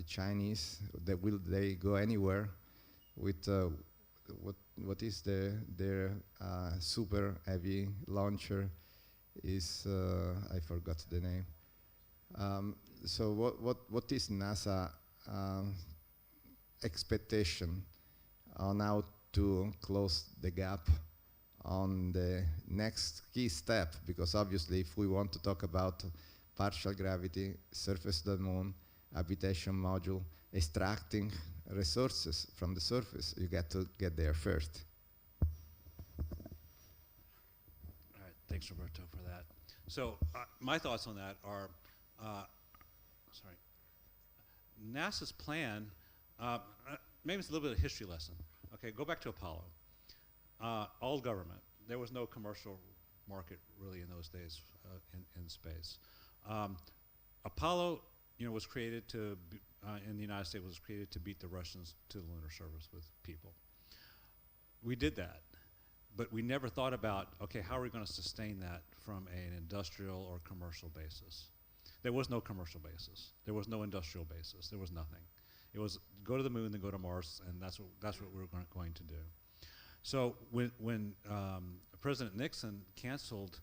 Chinese, will they go anywhere with what is their super heavy launcher is, I forgot the name. So what is NASA expectation on how to close the gap on the next key step? Because obviously if we want to talk about partial gravity, surface of the moon, habitation module, extracting resources from the surface, you get to get there first. All right, thanks Roberto for that. So my thoughts on that are, NASA's plan, maybe it's a little bit of a history lesson. Okay, go back to Apollo. All government. There was no commercial market really in those days in space. Apollo, was created to, in the United States, was created to beat the Russians to the lunar surface with people. We did that, but we never thought about, okay, how are we going to sustain that from an industrial or commercial basis? There was no commercial basis. There was no industrial basis. There was nothing. It was go to the moon, then go to Mars, and that's what we're going to do. So when President Nixon canceled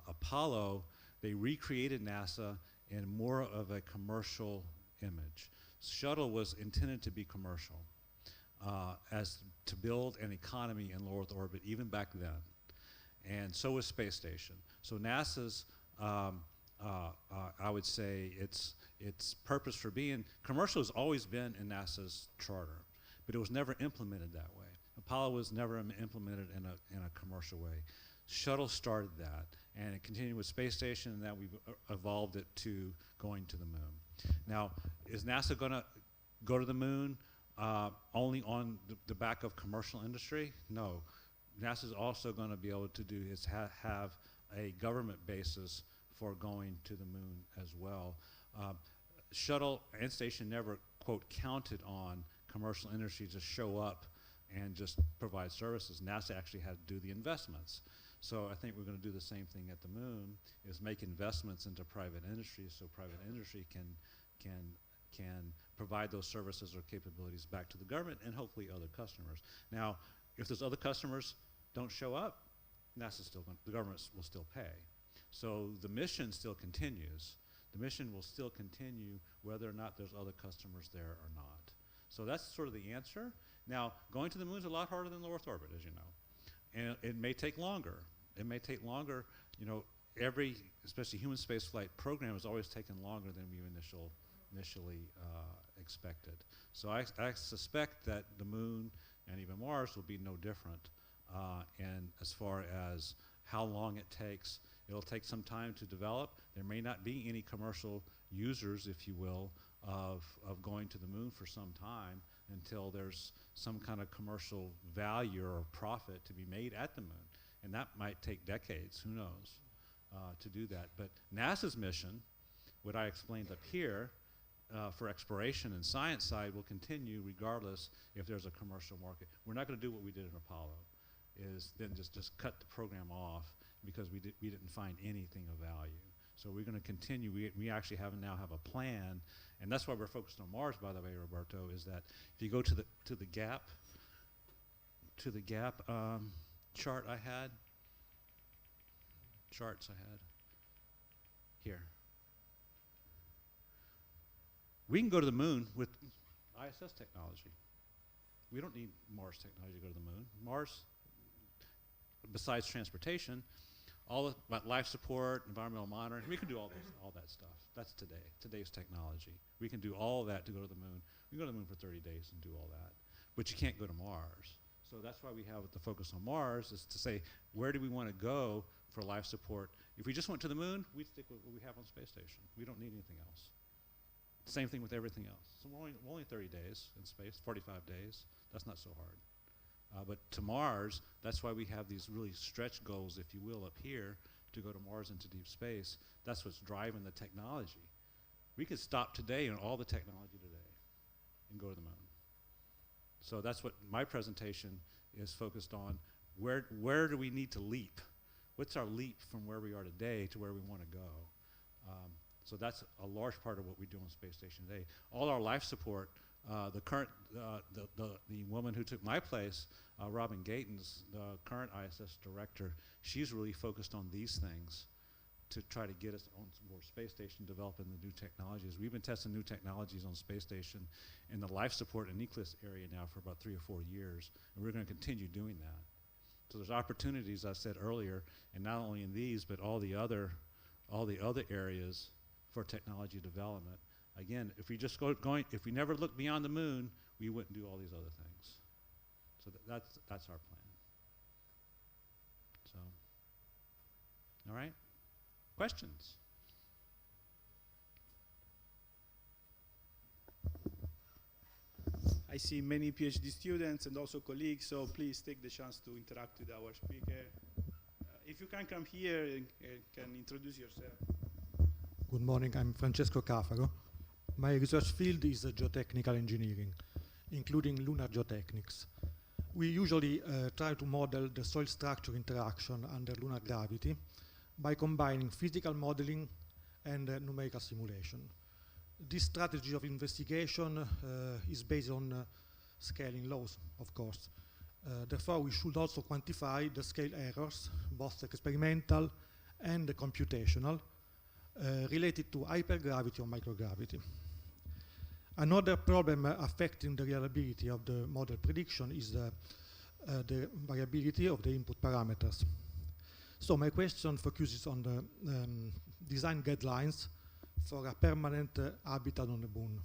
Apollo, they recreated NASA in more of a commercial image. Shuttle was intended to be commercial, as to build an economy in low Earth orbit, even back then. And so was Space Station. So NASA's, I would say, its purpose for being commercial has always been in NASA's charter, but it was never implemented that way. Apollo was never implemented in a commercial way. Shuttle started that, and it continued with Space Station, and that we've evolved it to going to the moon. Now, is NASA going to go to the moon only on the back of commercial industry? No. NASA's also going to be able to do is have a government basis for going to the moon as well. Shuttle and station never, quote, counted on commercial industry to show up and just provide services. NASA actually had to do the investments. So I think we're going to do the same thing at the moon, is make investments into private industry so private industry can provide those services or capabilities back to the government and hopefully other customers. Now, if those other customers don't show up, NASA's still going, the government will still pay. So the mission still continues. The mission will still continue whether or not there's other customers there or not. So that's sort of the answer. Now, going to the moon is a lot harder than low Earth orbit, as you know. And it may take longer. It may take longer. You know, every, especially human spaceflight program, has always taken longer than we initially expected. So I suspect that the moon and even Mars will be no different. And as far as how long it takes, it'll take some time to develop. There may not be any commercial users, if you will, of going to the moon for some time until there's some kind of commercial value or profit to be made at the moon. And that might take decades, who knows, to do that. But NASA's mission, what I explained up here, for exploration and science side will continue regardless if there's a commercial market. We're not going to do what we did in Apollo, is then just cut the program off because we didn't find anything of value. So we're going to continue. We actually now have a plan, and that's why we're focused on Mars, by the way, Roberto, is that if you go to the gap charts I had here. We can go to the moon with ISS technology. We don't need Mars technology to go to the moon. Mars, besides transportation, all about life support, environmental monitoring, we can do all that stuff. That's today's technology. We can do all that to go to the moon. We can go to the moon for 30 days and do all that. But you can't go to Mars. So that's why we have the focus on Mars, is to say, where do we want to go for life support? If we just went to the moon, we'd stick with what we have on space station. We don't need anything else. Same thing with everything else. So we're only 30 days in space, 45 days. That's not so hard. But to Mars, that's why we have these really stretch goals, if you will, up here to go to Mars into deep space. That's what's driving the technology. We could stop today on all the technology today and go to the moon. So that's what my presentation is focused on. Where do we need to leap? What's our leap from where we are today to where we want to go? So that's a large part of what we do on Space Station today. All our life support, the woman who took my place, Robin Gatens, the current ISS director, she's really focused on these things to try to get us on board Space Station, developing the new technologies. We've been testing new technologies on Space Station in the life support and nucleus area now for about 3 or 4 years, and we're going to continue doing that. So there's opportunities, I said earlier, and not only in these, but all the other areas for technology development. Again, if we just if we never look beyond the moon, we wouldn't do all these other things. So that's our plan. So, all right, questions? I see many PhD students and also colleagues, so please take the chance to interact with our speaker. If you can come here and can introduce yourself. Good morning, I'm Francesco Cafaro. My research field is geotechnical engineering, including lunar geotechnics. We usually try to model the soil structure interaction under lunar gravity by combining physical modeling and numerical simulation. This strategy of investigation is based on scaling laws, of course. Therefore, we should also quantify the scale errors, both experimental and computational, related to hypergravity or microgravity. Another problem affecting the reliability of the model prediction is the variability of the input parameters. So my question focuses on the design guidelines for a permanent habitat on the moon,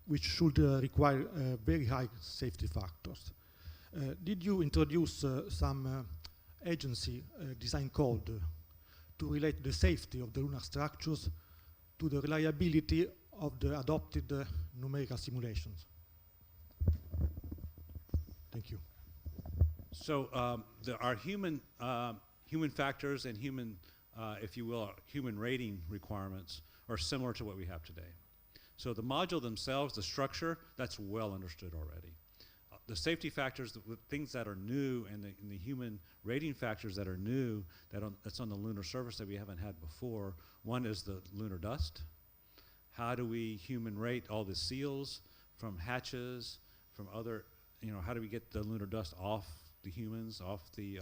which should require very high safety factors. Did you introduce some agency design code to relate the safety of the lunar structures to the reliability of the adopted numerical simulations? Thank you. So our human factors and human, if you will, human rating requirements are similar to what we have today. So the module themselves, the structure, that's well understood already. The safety factors, the things that are new, and the human rating factors that are new, that's on the lunar surface that we haven't had before. One is the lunar dust. How do we human rate all the seals from hatches, from other, how do we get the lunar dust off the humans, off the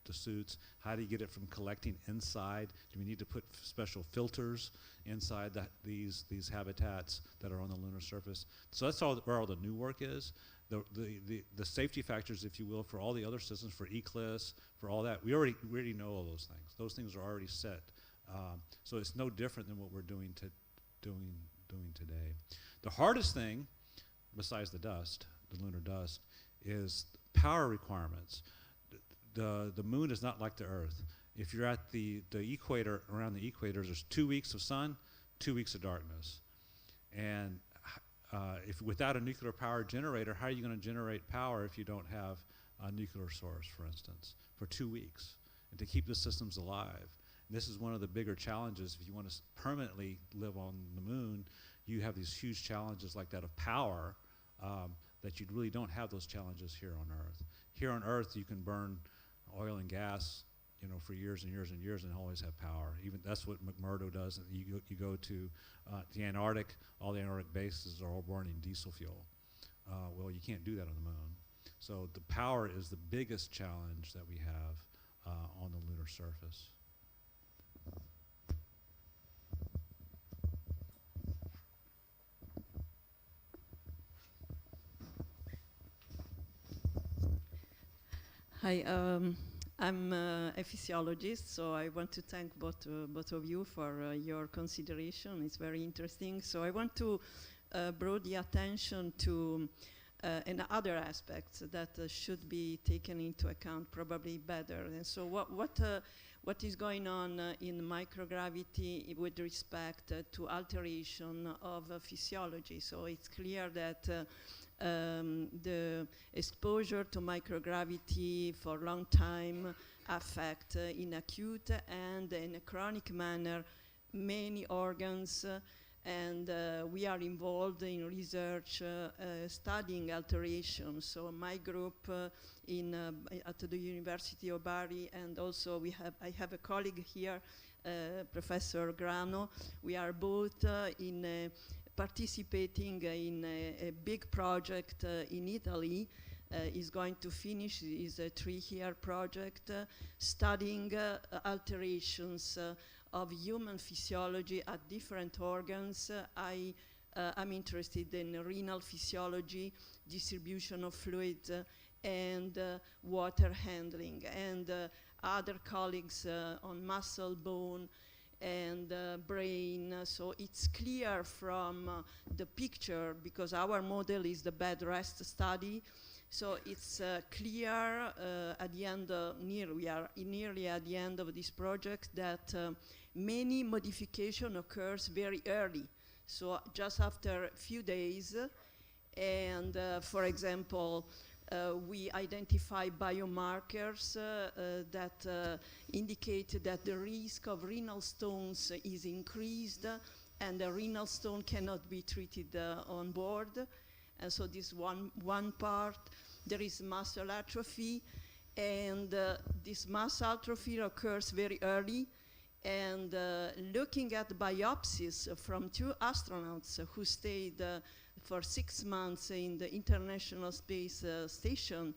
the suits? How do you get it from collecting inside? Do we need to put special filters inside these habitats that are on the lunar surface? So that's where all the new work is. The safety factors, if you will, for all the other systems, for ECLIS, for all that, we already know all those things. Those things are already set. So it's no different than what we're doing today. The hardest thing, besides the dust, the lunar dust, is power requirements. The moon is not like the Earth. If you're at the equator, around the equators, there's 2 weeks of sun, 2 weeks of darkness. And if without a nuclear power generator, how are you going to generate power if you don't have a nuclear source, for instance, for 2 weeks, and to keep the systems alive? And this is one of the bigger challenges. If you want to permanently live on the moon, you have these huge challenges like that of power that you really don't have those challenges here on Earth. Here on Earth, you can burn oil and gas, for years and years and years and always have power. Even that's what McMurdo does. You go to the Antarctic, all the Antarctic bases are all burning diesel fuel. Well, you can't do that on the moon. So the power is the biggest challenge that we have on the lunar surface. Hi, I'm a physiologist, so I want to thank both of you for your consideration. It's very interesting. So I want to draw the attention to other aspects that should be taken into account probably better. And so what is going on in microgravity with respect to alteration of physiology? So it's clear that the exposure to microgravity for a long time affect in acute and in a chronic manner many organs, and we are involved in research studying alteration. So my group at the University of Bari, and also I have a colleague here, Professor Grano. We are both participating in a big project in Italy. Is going to finish, is a 3-year project studying alterations of human physiology at different organs. I'm interested in renal physiology, distribution of fluids, and water handling, and other colleagues on muscle, bone, and brain. So it's clear from the picture, because our model is the bed rest study. So it's clear at the end, we are nearly at the end of this project, that many modification occurs very early. So just after a few days, and for example, we identify biomarkers that indicate that the risk of renal stones is increased, and the renal stone cannot be treated on board. And so this one part. There is muscle atrophy, and this muscle atrophy occurs very early. And looking at biopsies from 2 astronauts who stayed for 6 months in the International Space Station,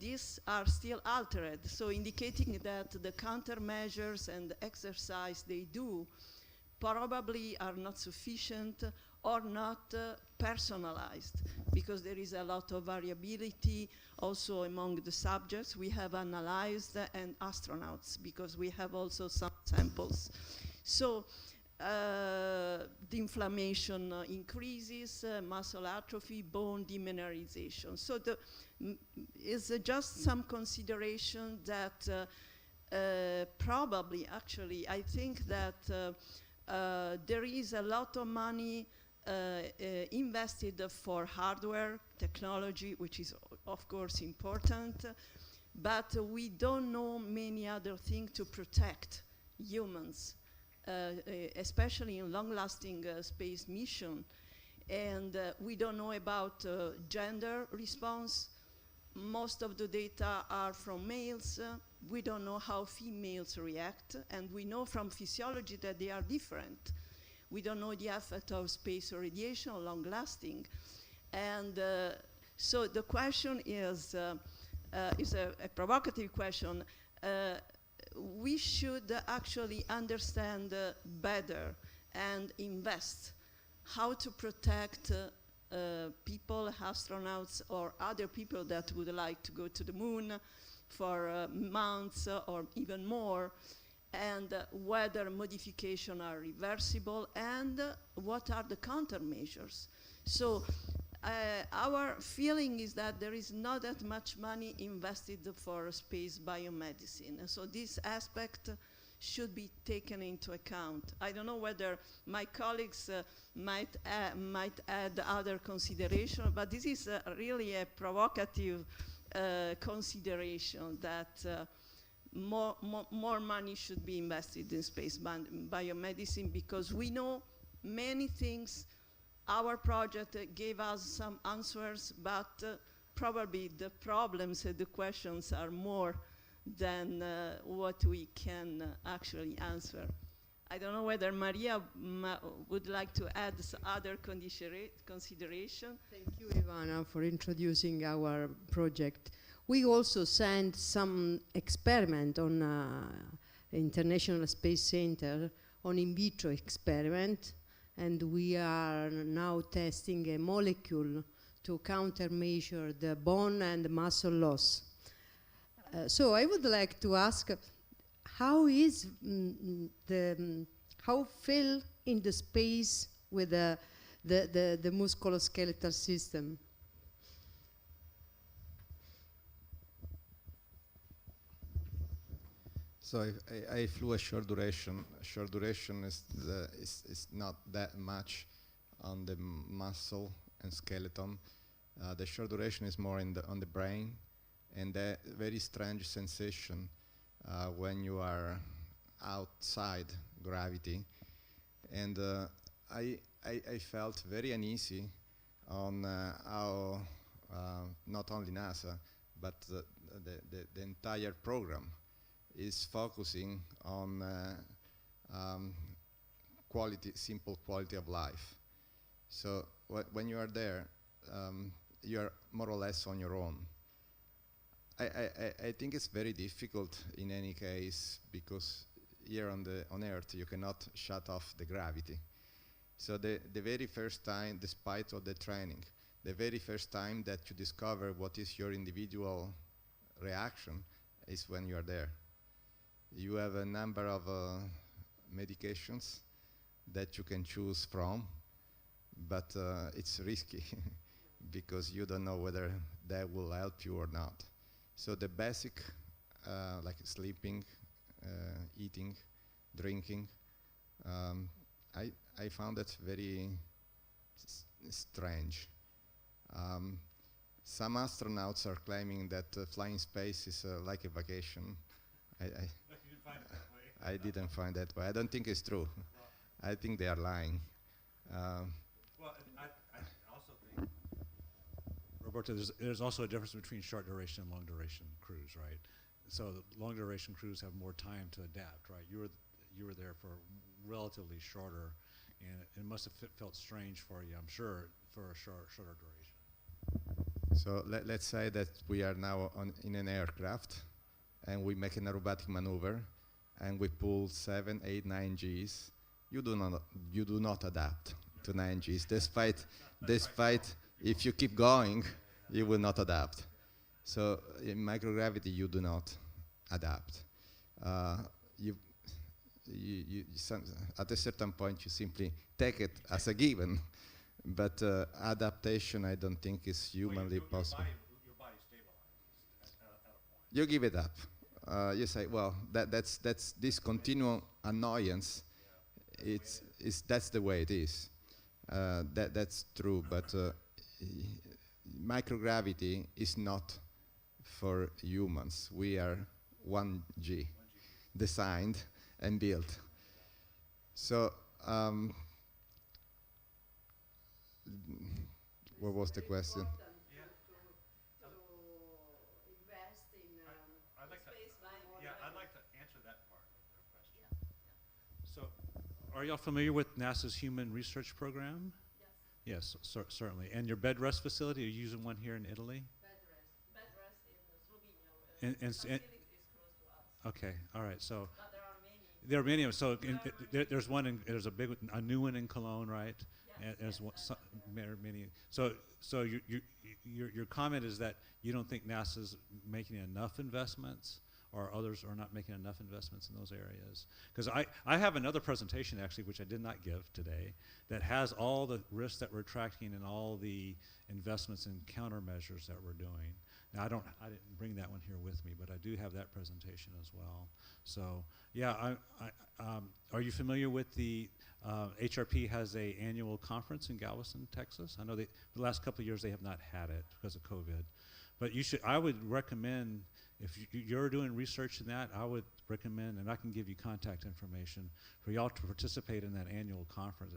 these are still altered, so indicating that the countermeasures and the exercise they do probably are not sufficient or not personalized, because there is a lot of variability also among the subjects we have analyzed and astronauts, because we have also some samples. So the inflammation increases, muscle atrophy, bone demineralization. So is just some consideration that probably, actually, I think that there is a lot of money invested for hardware technology, which is of course important, but we don't know many other things to protect humans, especially in long-lasting space mission. And we don't know about gender response. Most of the data are from males. We don't know how females react, and we know from physiology that they are different. We don't know the effect of space radiation, long-lasting. And so the question is a provocative question. we should actually understand better and invest how to protect people, astronauts, or other people that would like to go to the moon for months or even more, and whether modifications are reversible, and what are the countermeasures. So our feeling is that there is not that much money invested for space biomedicine. And so this aspect should be taken into account. I don't know whether my colleagues might add other consideration, but this is really a provocative consideration that more money should be invested in space biomedicine, because we know many things. Our project gave us some answers, but probably the problems and the questions are more than what we can actually answer. I don't know whether Maria would like to add other consideration. Thank you, Ivana, for introducing our project. We also sent some experiment on International Space Center on in vitro experiment, and we are now testing a molecule to countermeasure the bone and muscle loss. So I would like to ask, how is how fill in the space with the musculoskeletal system? So I flew a short duration. Short duration is not that much on the muscle and skeleton. The short duration is more on the brain, and that very strange sensation when you are outside gravity. And I felt very uneasy on how not only NASA, but the entire program is focusing on simple quality of life. So when you are there, you are more or less on your own. I think it's very difficult in any case, because here on Earth you cannot shut off the gravity. So the very first time, despite all the training, the very first time that you discover what is your individual reaction is when you are there. You have a number of medications that you can choose from, but it's risky because you don't know whether that will help you or not. So the basic, like sleeping, eating, drinking, I found that very strange. Some astronauts are claiming that flying space is like a vacation. I didn't find that way. I don't think it's true. I think they are lying. Well, I also think, Roberto, there's also a difference between short duration and long duration crews, right? So the long duration crews have more time to adapt, right? You were there for relatively shorter, and it must have felt strange for you, I'm sure, for a shorter duration. So let's say that we are now in an aircraft, and we make an aerobatic maneuver, and we pull 7, 8, 9 Gs. You do not adapt to 9 Gs, despite if you keep going, you will not adapt. So in microgravity, you do not adapt. At a certain point, you simply take it as a given, but adaptation, I don't think is humanly possible. Your body stabilizes at a point. You give it up. You say, well, that's this continual annoyance. Yeah. That's the way it is. That's true, but microgravity is not for humans. We are 1G, designed and built. So, what was the question? I'd like to answer that part of the question. So, are y'all familiar with NASA's Human Research Program? Yes. Yes, certainly. And your bed rest facility, are you using one here in Italy? Bed rest in Slovenia. And facility is close to us. Okay, all right. So there are many. So there's one. There's a new one in Cologne, right? And there's one, many. So your comment is that you don't think NASA's making enough investments, or others are not making enough investments in those areas? Because I have another presentation actually, which I did not give today, that has all the risks that we're tracking and all the investments and countermeasures that we're doing. Now I didn't bring that one here with me, but I do have that presentation as well. So yeah, are you familiar with the HRP has a annual conference in Galveston, Texas? I know the last couple of years they have not had it because of COVID, but you should. I would recommend, if you're doing research in that, I would recommend, and I can give you contact information for y'all to participate in that annual conference.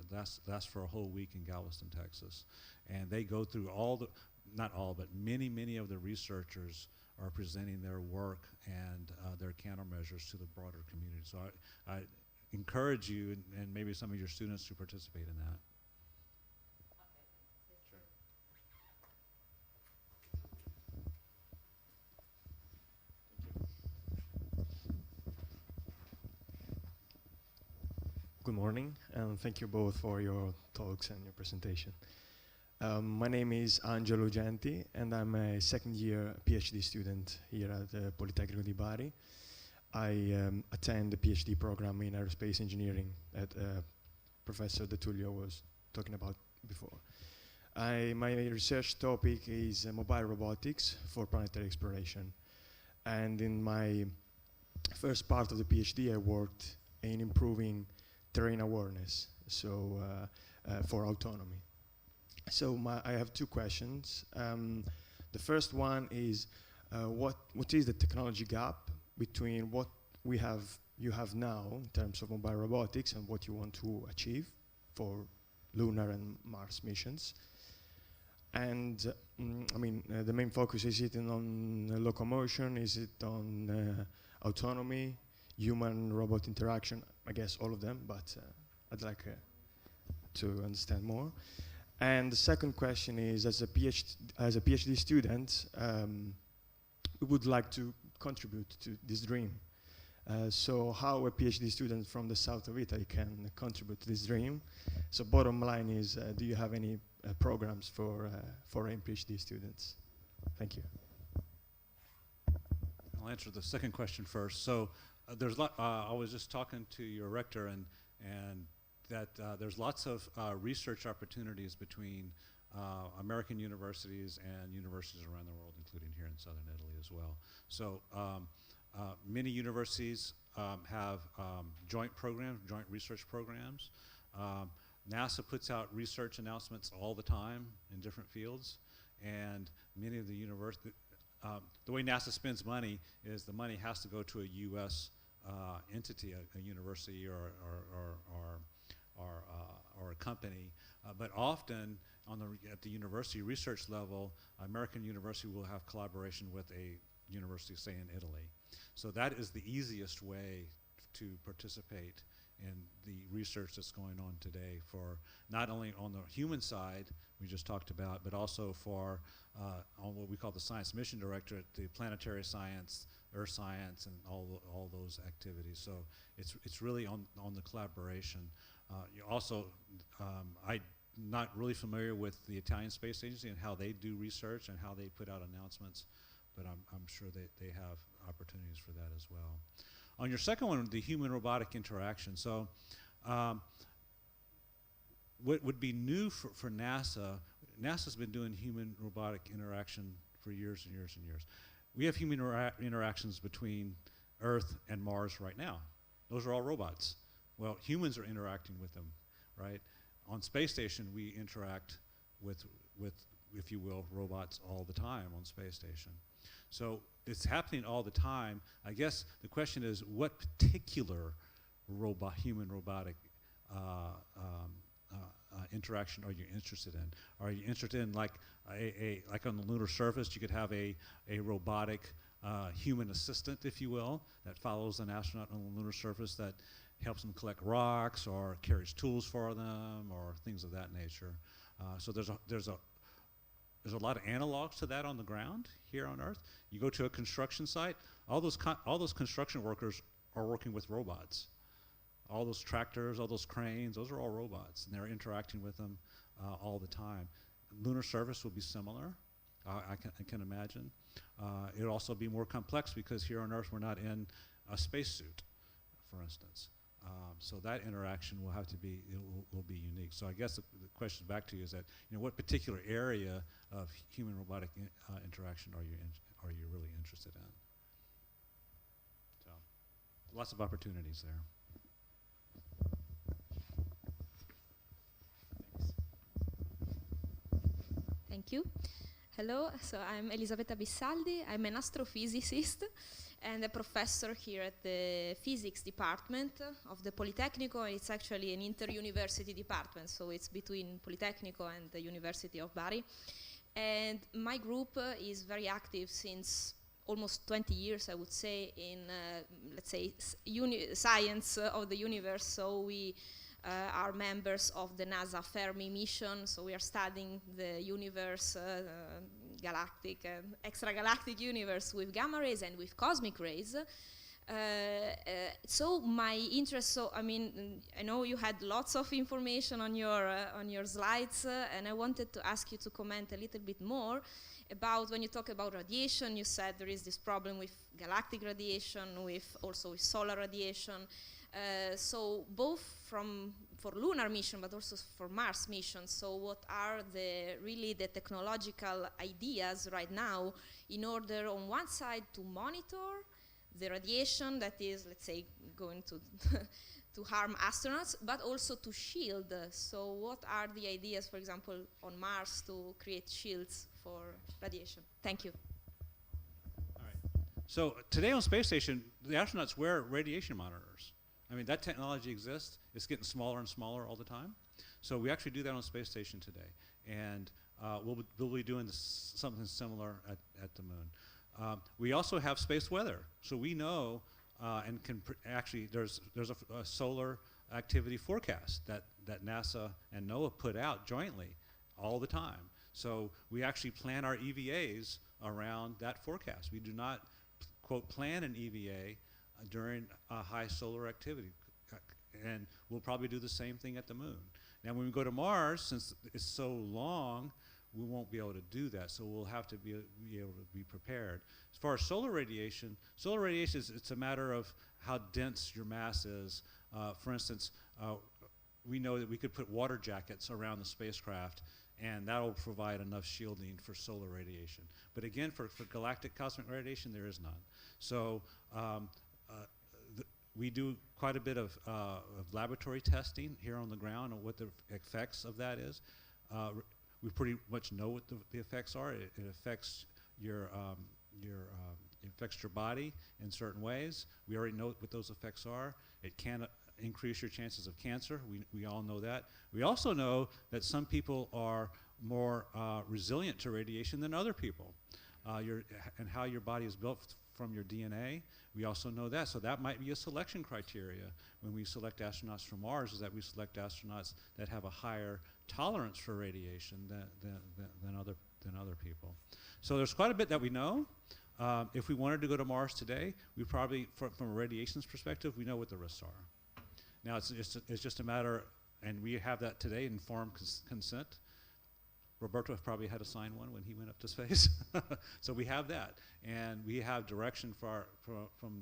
That's for a whole week in Galveston, Texas, and they go through all the, not all, but many of the researchers are presenting their work and their countermeasures to the broader community. So I encourage you and maybe some of your students to participate in that. Good morning, and thank you both for your talks and your presentation. My name is Angelo Genti, and I'm a second-year PhD student here at the Politecnico di Bari. I attend the PhD program in aerospace engineering that Professor De Tullio was talking about before. My research topic is mobile robotics for planetary exploration. And in my first part of the PhD, I worked in improving terrain awareness, so for autonomy. So I have two questions. The first one is, what is the technology gap between what you have now in terms of mobile robotics and what you want to achieve for lunar and Mars missions? And the main focus, is it on locomotion? Is it on autonomy, human-robot interaction? I guess all of them, but I'd like to understand more. And the second question is, as a PhD student, we would like to contribute to this dream. So how a PhD student from the south of Italy can contribute to this dream? So bottom line is, do you have any programs for foreign PhD students? Thank you. I'll answer the second question first. So there's I was just talking to your rector, and that there's lots of research opportunities between American universities and universities around the world, including here in southern Italy as well. So many universities have joint research programs. NASA puts out research announcements all the time in different fields, and many of the universities, the way NASA spends money is the money has to go to a U.S. Entity, a university or a company, but often at the university research level, American university will have collaboration with a university, say in Italy. So that is the easiest way to participate in the research that's going on today, for not only on the human side we just talked about, but also for on what we call the Science Mission Directorate, the planetary science, earth science, and all those activities. So it's really on the collaboration. I'm not really familiar with the Italian Space Agency and how they do research and how they put out announcements, but I'm sure they have opportunities for that as well. On your second one, the human-robotic interaction. So what would be new for NASA, NASA's been doing human-robotic interaction for years and years and years. We have human interactions between Earth and Mars right now. Those are all robots. Well, humans are interacting with them, right? On space station, we interact with, if you will, robots all the time on space station. So it's happening all the time. I guess the question is, what particular human-robotic interaction are you interested in? Are you interested in like on the lunar surface, you could have a robotic human assistant, if you will, that follows an astronaut on the lunar surface, that helps them collect rocks or carries tools for them or things of that nature. So there's there's a lot of analogs to that on the ground here on Earth. You go to a construction site, all those construction workers are working with robots. All those tractors, all those cranes, those are all robots, and they're interacting with them all the time. Lunar service will be similar, I can imagine. It'll also be more complex because here on Earth we're not in a spacesuit, for instance. So that interaction will have to be, will be unique. So I guess the question back to you is that, what particular area of human robotic interaction are you really interested in? So lots of opportunities there. Thank you. Hello, so I'm Elisabetta Bissaldi. I'm an astrophysicist and a professor here at the physics department of the Politecnico. It's actually an inter-university department, so it's between Politecnico and the University of Bari. And my group is very active since almost 20 years, I would say, in, let's say, science of the universe. So we are members of the NASA Fermi mission, so we are studying the universe, galactic and extragalactic universe with gamma rays and with cosmic rays. So my interest, so I mean, I know you had lots of information on your slides, and I wanted to ask you to comment a little bit more about when you talk about radiation. You said there is this problem with galactic radiation, also with solar radiation. So both for lunar mission, but also for Mars mission. So what are really the technological ideas right now in order, on one side, to monitor the radiation that is, let's say, going to to harm astronauts, but also to shield? So what are the ideas, for example, on Mars to create shields for radiation? Thank you. All right. So today on space station, the astronauts wear radiation monitors. I mean, that technology exists. It's getting smaller and smaller all the time. So we actually do that on space station today. And we'll be doing something similar at the moon. We also have space weather. So we know and can actually, there's a solar activity forecast that NASA and NOAA put out jointly all the time. So we actually plan our EVAs around that forecast. We do not, quote, plan an EVA during high solar activity, and we'll probably do the same thing at the moon. Now when we go to Mars, since it's so long, we won't be able to do that, so we'll have to be able to be prepared. As far as solar radiation is, it's a matter of how dense your mass is. For instance, we know that we could put water jackets around the spacecraft, and that'll provide enough shielding for solar radiation. But again, for galactic cosmic radiation, there is none. So we do quite a bit of laboratory testing here on the ground on what the effects of that is. We pretty much know what the effects are. It affects your body in certain ways. We already know what those effects are. It can increase your chances of cancer. We all know that. We also know that some people are more resilient to radiation than other people. And how your body is built from your DNA, we also know that. So that might be a selection criteria when we select astronauts from Mars, is that we select astronauts that have a higher tolerance for radiation than other people. So there's quite a bit that we know. If we wanted to go to Mars today, we probably, from a radiations perspective, we know what the risks are. Now it's just a matter, and we have that today, informed consent. Roberto probably had to sign one when he went up to space. So we have that. And we have direction from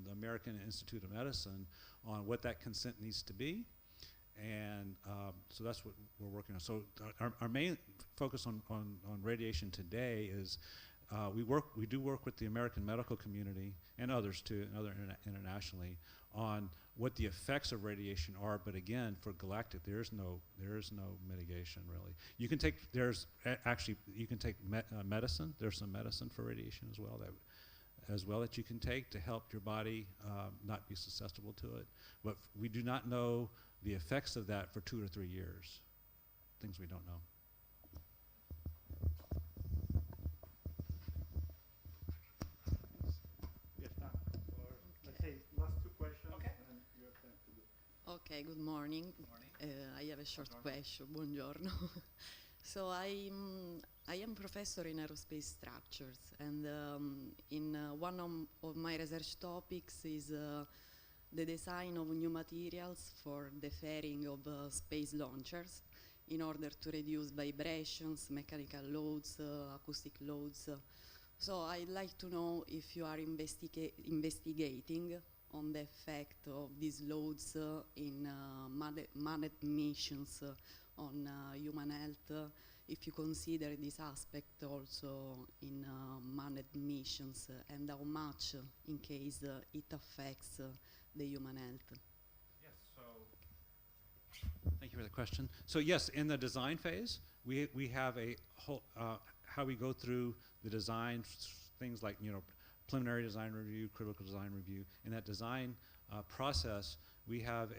the American Institute of Medicine on what that consent needs to be. And so that's what we're working on. So our main focus on radiation today is we do work with the American medical community and others too, and internationally, on what the effects of radiation are. But again, for galactic, there is no mitigation really. You can take medicine. There's some medicine for radiation as well that you can take to help your body not be susceptible to it. But we do not know the effects of that for 2 or 3 years. Things we don't know. Okay, good morning. I have a short question. Buongiorno. So I am professor in aerospace structures, and in one of my research topics is the design of new materials for the fairing of space launchers in order to reduce vibrations, mechanical loads, acoustic loads. So I'd like to know if you are investigating on the effect of these loads in manned missions on human health, if you consider this aspect also in manned missions, and how much in case it affects the human health. Yes, so thank you for the question. So yes, in the design phase, we have a whole, how we go through the design, things like, preliminary design review, critical design review. In that design process, we have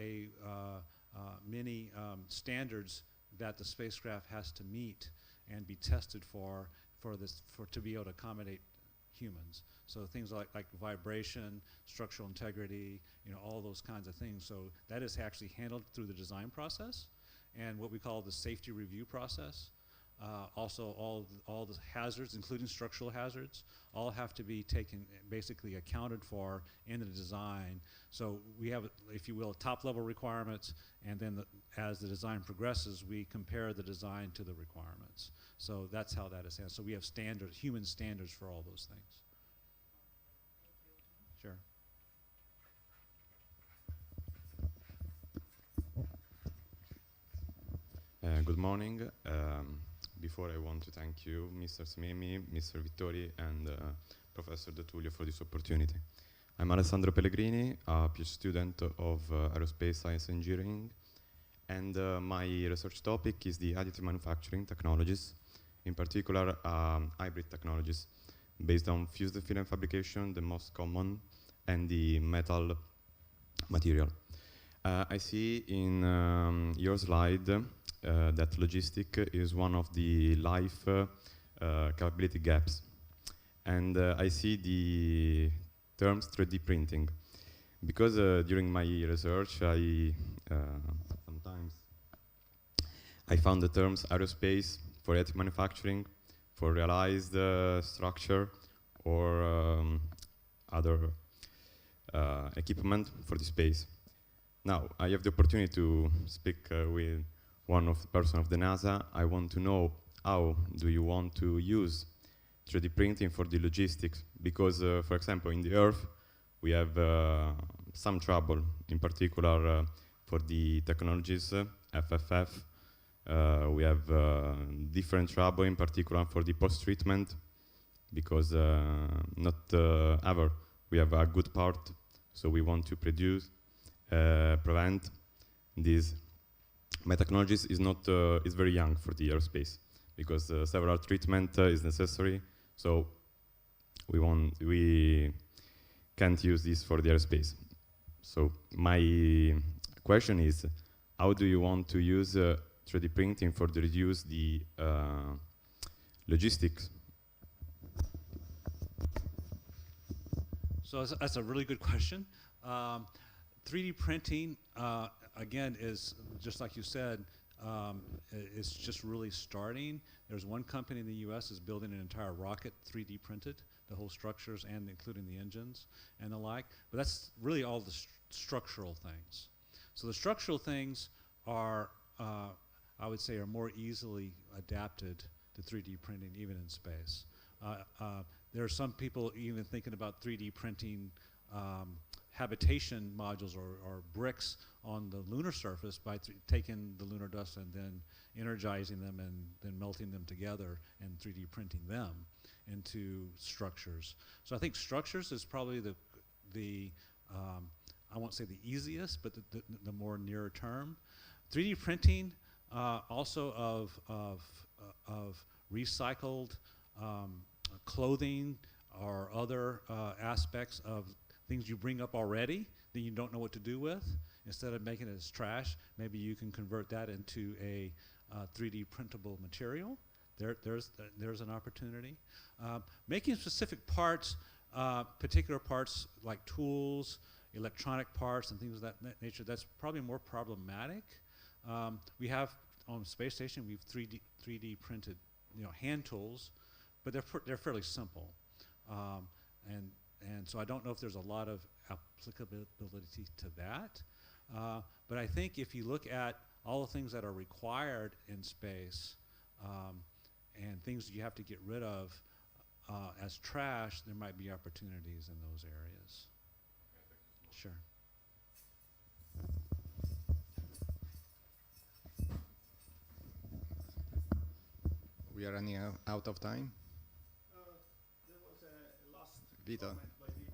many standards that the spacecraft has to meet and be tested to be able to accommodate humans. So things like vibration, structural integrity, all those kinds of things. So that is actually handled through the design process and what we call the safety review process. Also, all the hazards, including structural hazards, all have to be basically accounted for in the design. So we have, if you will, top-level requirements, and then as the design progresses, we compare the design to the requirements. So that's how that is handled. So we have human standards for all those things. Sure. Good morning. Before I want to thank you, Mr. Scimemi, Mr. Vittori, and Professor De Tullio for this opportunity. I'm Alessandro Pellegrini, a PhD student of Aerospace Science Engineering, and my research topic is the additive manufacturing technologies, in particular hybrid technologies, based on fused film fabrication, the most common, and the metal material. I see in your slide that logistic is one of the life capability gaps. And I see the terms 3D printing. Because during my research, sometimes I found the terms aerospace for additive manufacturing, for realized structure, or other equipment for the space. Now, I have the opportunity to speak with one of the person of the NASA. I want to know how do you want to use 3D printing for the logistics? Because, for example, in the Earth, we have some trouble, in particular for the technologies, FFF. We have different trouble, in particular for the post-treatment, because not ever we have a good part, so we want to prevent this. My technologies is not is very young for the aerospace, because several treatment is necessary. So we can't use this for the aerospace. So my question is, how do you want to use 3D printing for to reduce the logistics? So that's a really good question. 3D printing, again, is just like you said, it's just really starting. There's one company in the U.S. is building an entire rocket 3D printed, the whole structures and including the engines and the like. But that's really all the structural things. So the structural things are, I would say, are more easily adapted to 3D printing, even in space. There are some people even thinking about 3D printing habitation modules or bricks on the lunar surface by taking the lunar dust and then energizing them and then melting them together and 3D printing them into structures. So I think structures is probably the I won't say the easiest, but the more nearer term. 3D printing also of recycled clothing or other aspects of things you bring up already that you don't know what to do with. Instead of making it as trash, maybe you can convert that into a 3D printable material. There's an opportunity. Making specific parts, particular parts like tools, electronic parts, and things of that nature, that's probably more problematic. We have on the space station, we've 3D printed, hand tools, but they're fairly simple, and so I don't know if there's a lot of applicability to that. But I think if you look at all the things that are required in space and things you have to get rid of as trash, there might be opportunities in those areas. Sure. We are running out of time. There was a last Vito. comment by Vito.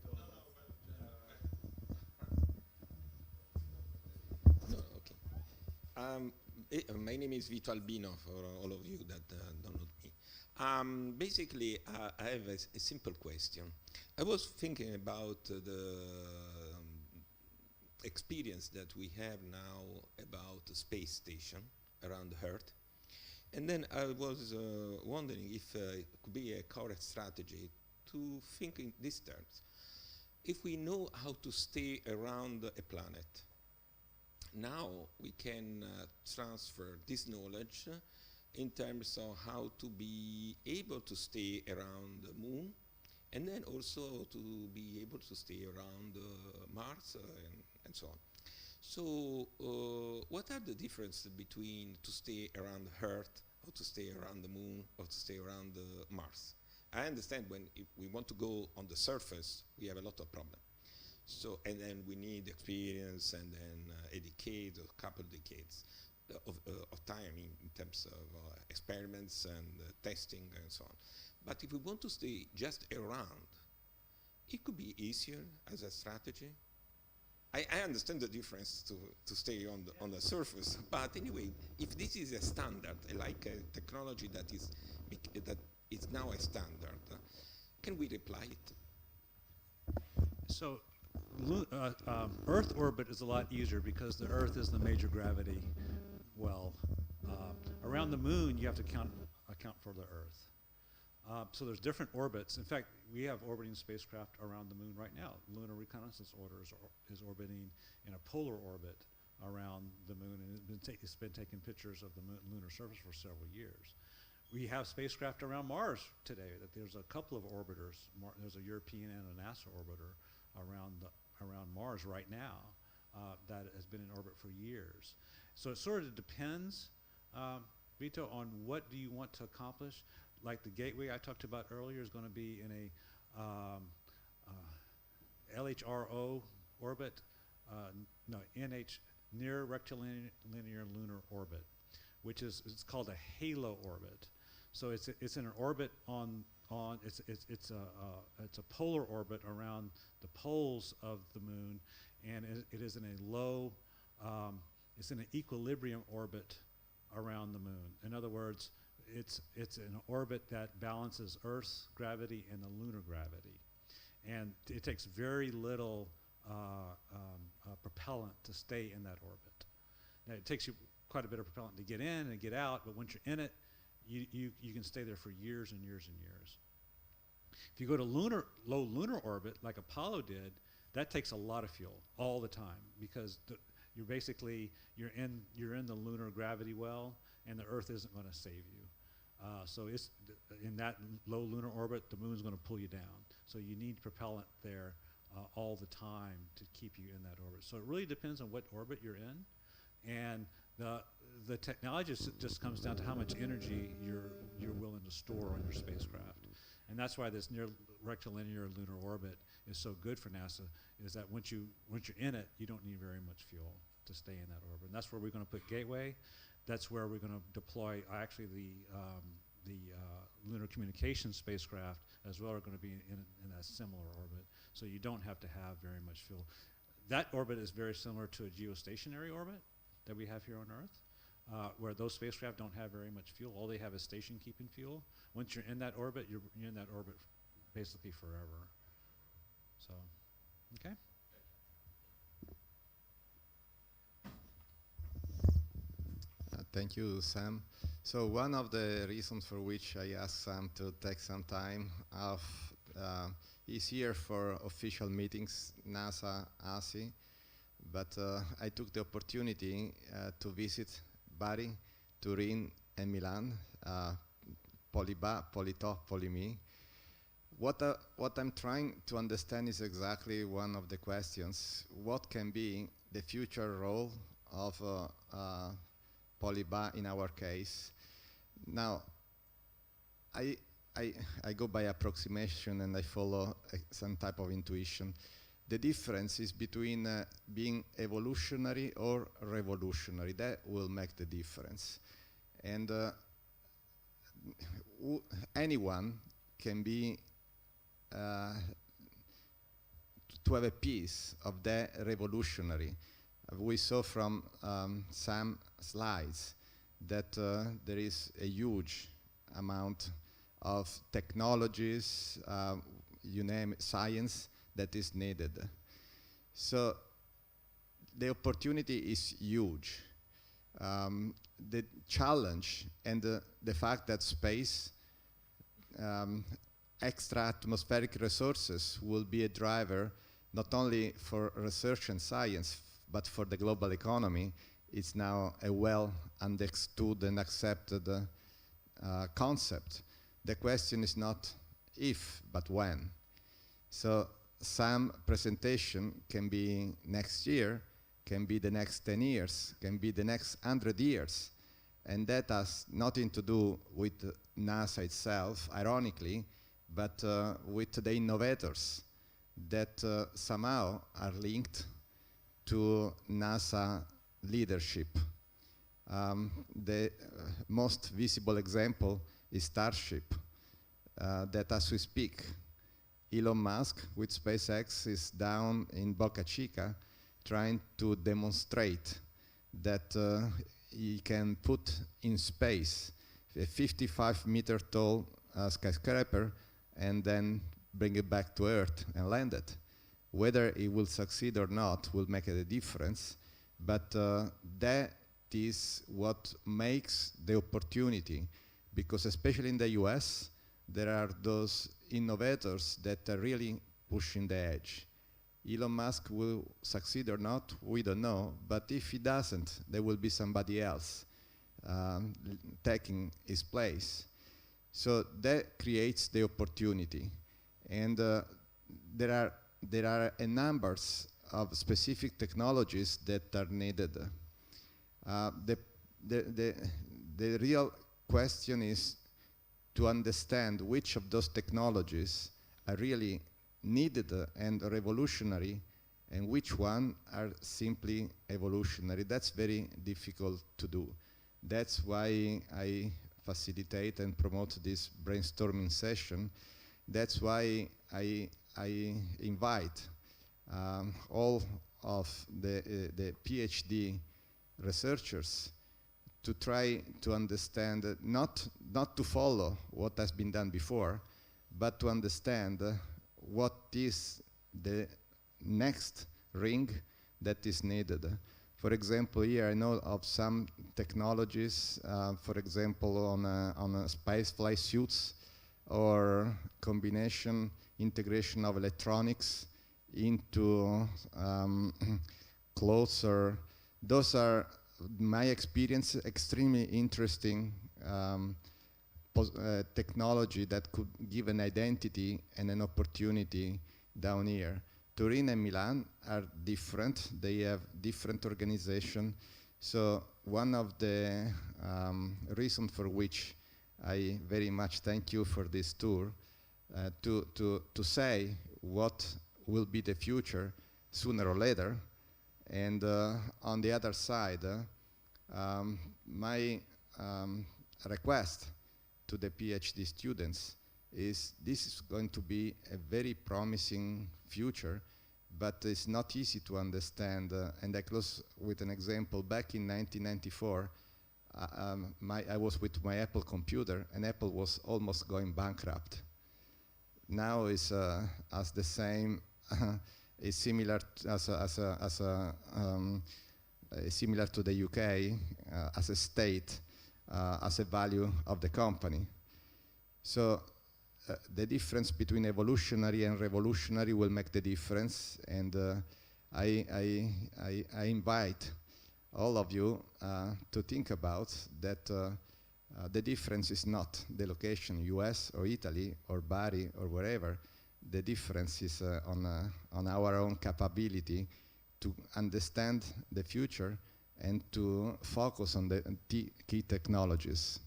No, okay. My name is Vito Albino, for all of you that don't know me. Basically, I have a simple question. I was thinking about the experience that we have now about the space station around the Earth. And then I was wondering if it could be a correct strategy to think in these terms. If we know how to stay around a planet, now we can transfer this knowledge in terms of how to be able to stay around the moon, and then also to be able to stay around Mars and so on. So what are the differences between to stay around the Earth, or to stay around the moon, or to stay around Mars? I understand if we want to go on the surface, we have a lot of problems. So, and then we need experience, and then a decade or a couple of decades of time in terms of experiments and testing and so on. But if we want to stay just around, it could be easier as a strategy. I understand the difference to stay on the surface, but anyway, if this is a standard, like a technology that is now a standard, can we apply it? So, Earth orbit is a lot easier because the Earth is the major gravity well. Around the moon, you have to account for the Earth. So there's different orbits. In fact, we have orbiting spacecraft around the moon right now. Lunar Reconnaissance Orbiter is orbiting in a polar orbit around the moon, and it's been taking pictures of the lunar surface for several years. We have spacecraft around Mars today. That there's a couple of orbiters. There's a European and a NASA orbiter around Mars right now that has been in orbit for years. So it sort of depends, Vito, on what do you want to accomplish. Like the gateway I talked about earlier is going to be in a LHRO orbit, near rectilinear lunar orbit, which it's called a halo orbit. So it's in an orbit it's a polar orbit around the poles of the moon, and it is in a low, it's in an equilibrium orbit around the moon. In other words, it's an orbit that balances Earth's gravity and the lunar gravity. And it takes very little propellant to stay in that orbit. Now, it takes you quite a bit of propellant to get in and get out, but once you're in it, you can stay there for years and years and years. If you go to low lunar orbit, like Apollo did, that takes a lot of fuel all the time, because you're in the lunar gravity well, and the Earth isn't going to save you. So it's in that low lunar orbit, the moon's going to pull you down. So you need propellant there all the time to keep you in that orbit. So it really depends on what orbit you're in, and the technology just comes down to how much energy you're willing to store on your spacecraft. And that's why this near rectilinear lunar orbit is so good for NASA, is that once you're in it, you don't need very much fuel to stay in that orbit. And that's where we're going to put Gateway. That's where we're going to deploy actually the lunar communications spacecraft as well are going to be in a similar orbit. So you don't have to have very much fuel. That orbit is very similar to a geostationary orbit that we have here on Earth, where those spacecraft don't have very much fuel. All they have is station keeping fuel. Once you're in that orbit, you're in that orbit basically forever. So, okay. Thank you, Sam. So one of the reasons for which I asked Sam to take some time off, he's here for official meetings, NASA, ASI, but I took the opportunity to visit Bari Turin and Milan, Polyba, Polyto, Polymi. What I'm trying to understand is exactly one of the questions. What can be the future role of Polyba in our case? Now, I go by approximation and I follow some type of intuition. The difference is between being evolutionary or revolutionary. That will make the difference. And anyone can be to have a piece of that revolutionary. We saw from some slides that there is a huge amount of technologies, you name it, science, that is needed. So the opportunity is huge. The challenge and the fact that space, extra atmospheric resources will be a driver not only for research and science, but for the global economy, is now a well understood and accepted concept. The question is not if, but when. So some presentation can be next year, can be the next 10 years, can be the next 100 years. And that has nothing to do with NASA itself, ironically, but with the innovators that somehow are linked to NASA leadership. The most visible example is Starship, that as we speak, Elon Musk with SpaceX is down in Boca Chica trying to demonstrate that he can put in space a 55-meter tall skyscraper and then bring it back to Earth and land it. Whether he will succeed or not will make a difference, but that is what makes the opportunity, because especially in the US, there are those innovators that are really pushing the edge. Elon Musk will succeed or not, we don't know, but if he doesn't, there will be somebody else taking his place. So that creates the opportunity. And there are a number of specific technologies that are needed. The real question is to understand which of those technologies are really needed and revolutionary, and which one are simply evolutionary. That's very difficult to do. That's why I facilitate and promote this brainstorming session. That's why I invite all of the PhD researchers to try to understand, not to follow what has been done before, but to understand what is the next ring that is needed. For example, here I know of some technologies, for example, on space flight suits, or integration of electronics into clothes. Or those are, my experience, extremely interesting technology that could give an identity and an opportunity down here. Turin and Milan are different. They have different organization. So one of the reasons for which I very much thank you for this tour, to say what will be the future sooner or later. And on the other side, my request to the PhD students is this is going to be a very promising future, but it's not easy to understand. And I close with an example. Back in 1994, I was with my Apple computer, and Apple was almost going bankrupt. Now it's as the same, is similar similar to the UK as a state, as a value of the company. So the difference between evolutionary and revolutionary will make the difference, and I invite all of you to think about that the difference is not the location, US or Italy or Bari or wherever. The difference is on our own capability to understand the future and to focus on the key technologies.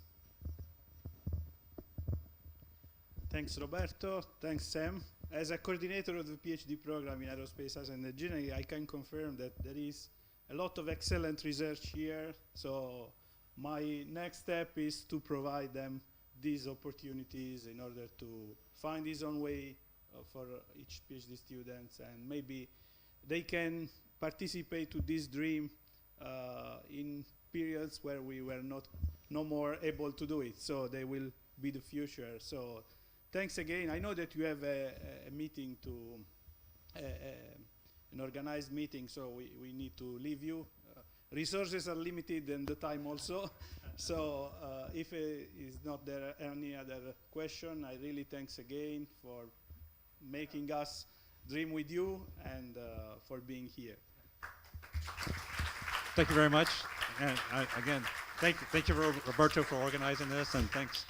Thanks, Roberto. Thanks, Sam. As a coordinator of the PhD program in Aerospace Science and Engineering, I can confirm that there is a lot of excellent research here. So my next step is to provide them these opportunities in order to find his own way for each PhD students, and maybe they can participate to this dream in periods where we were no more able to do it. So they will be the future. So thanks again. I know that you have a meeting an organized meeting, so we need to leave you. Resources are limited and the time also. So if is not there any other question, I really thanks again for making us dream with you and for being here. Thank you very much. And again, thank you, Roberto, for organizing this, and thanks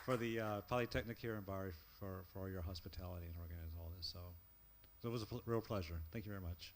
for the Polytechnic here in Bari for your hospitality and organizing all this. So it was a real pleasure. Thank you very much.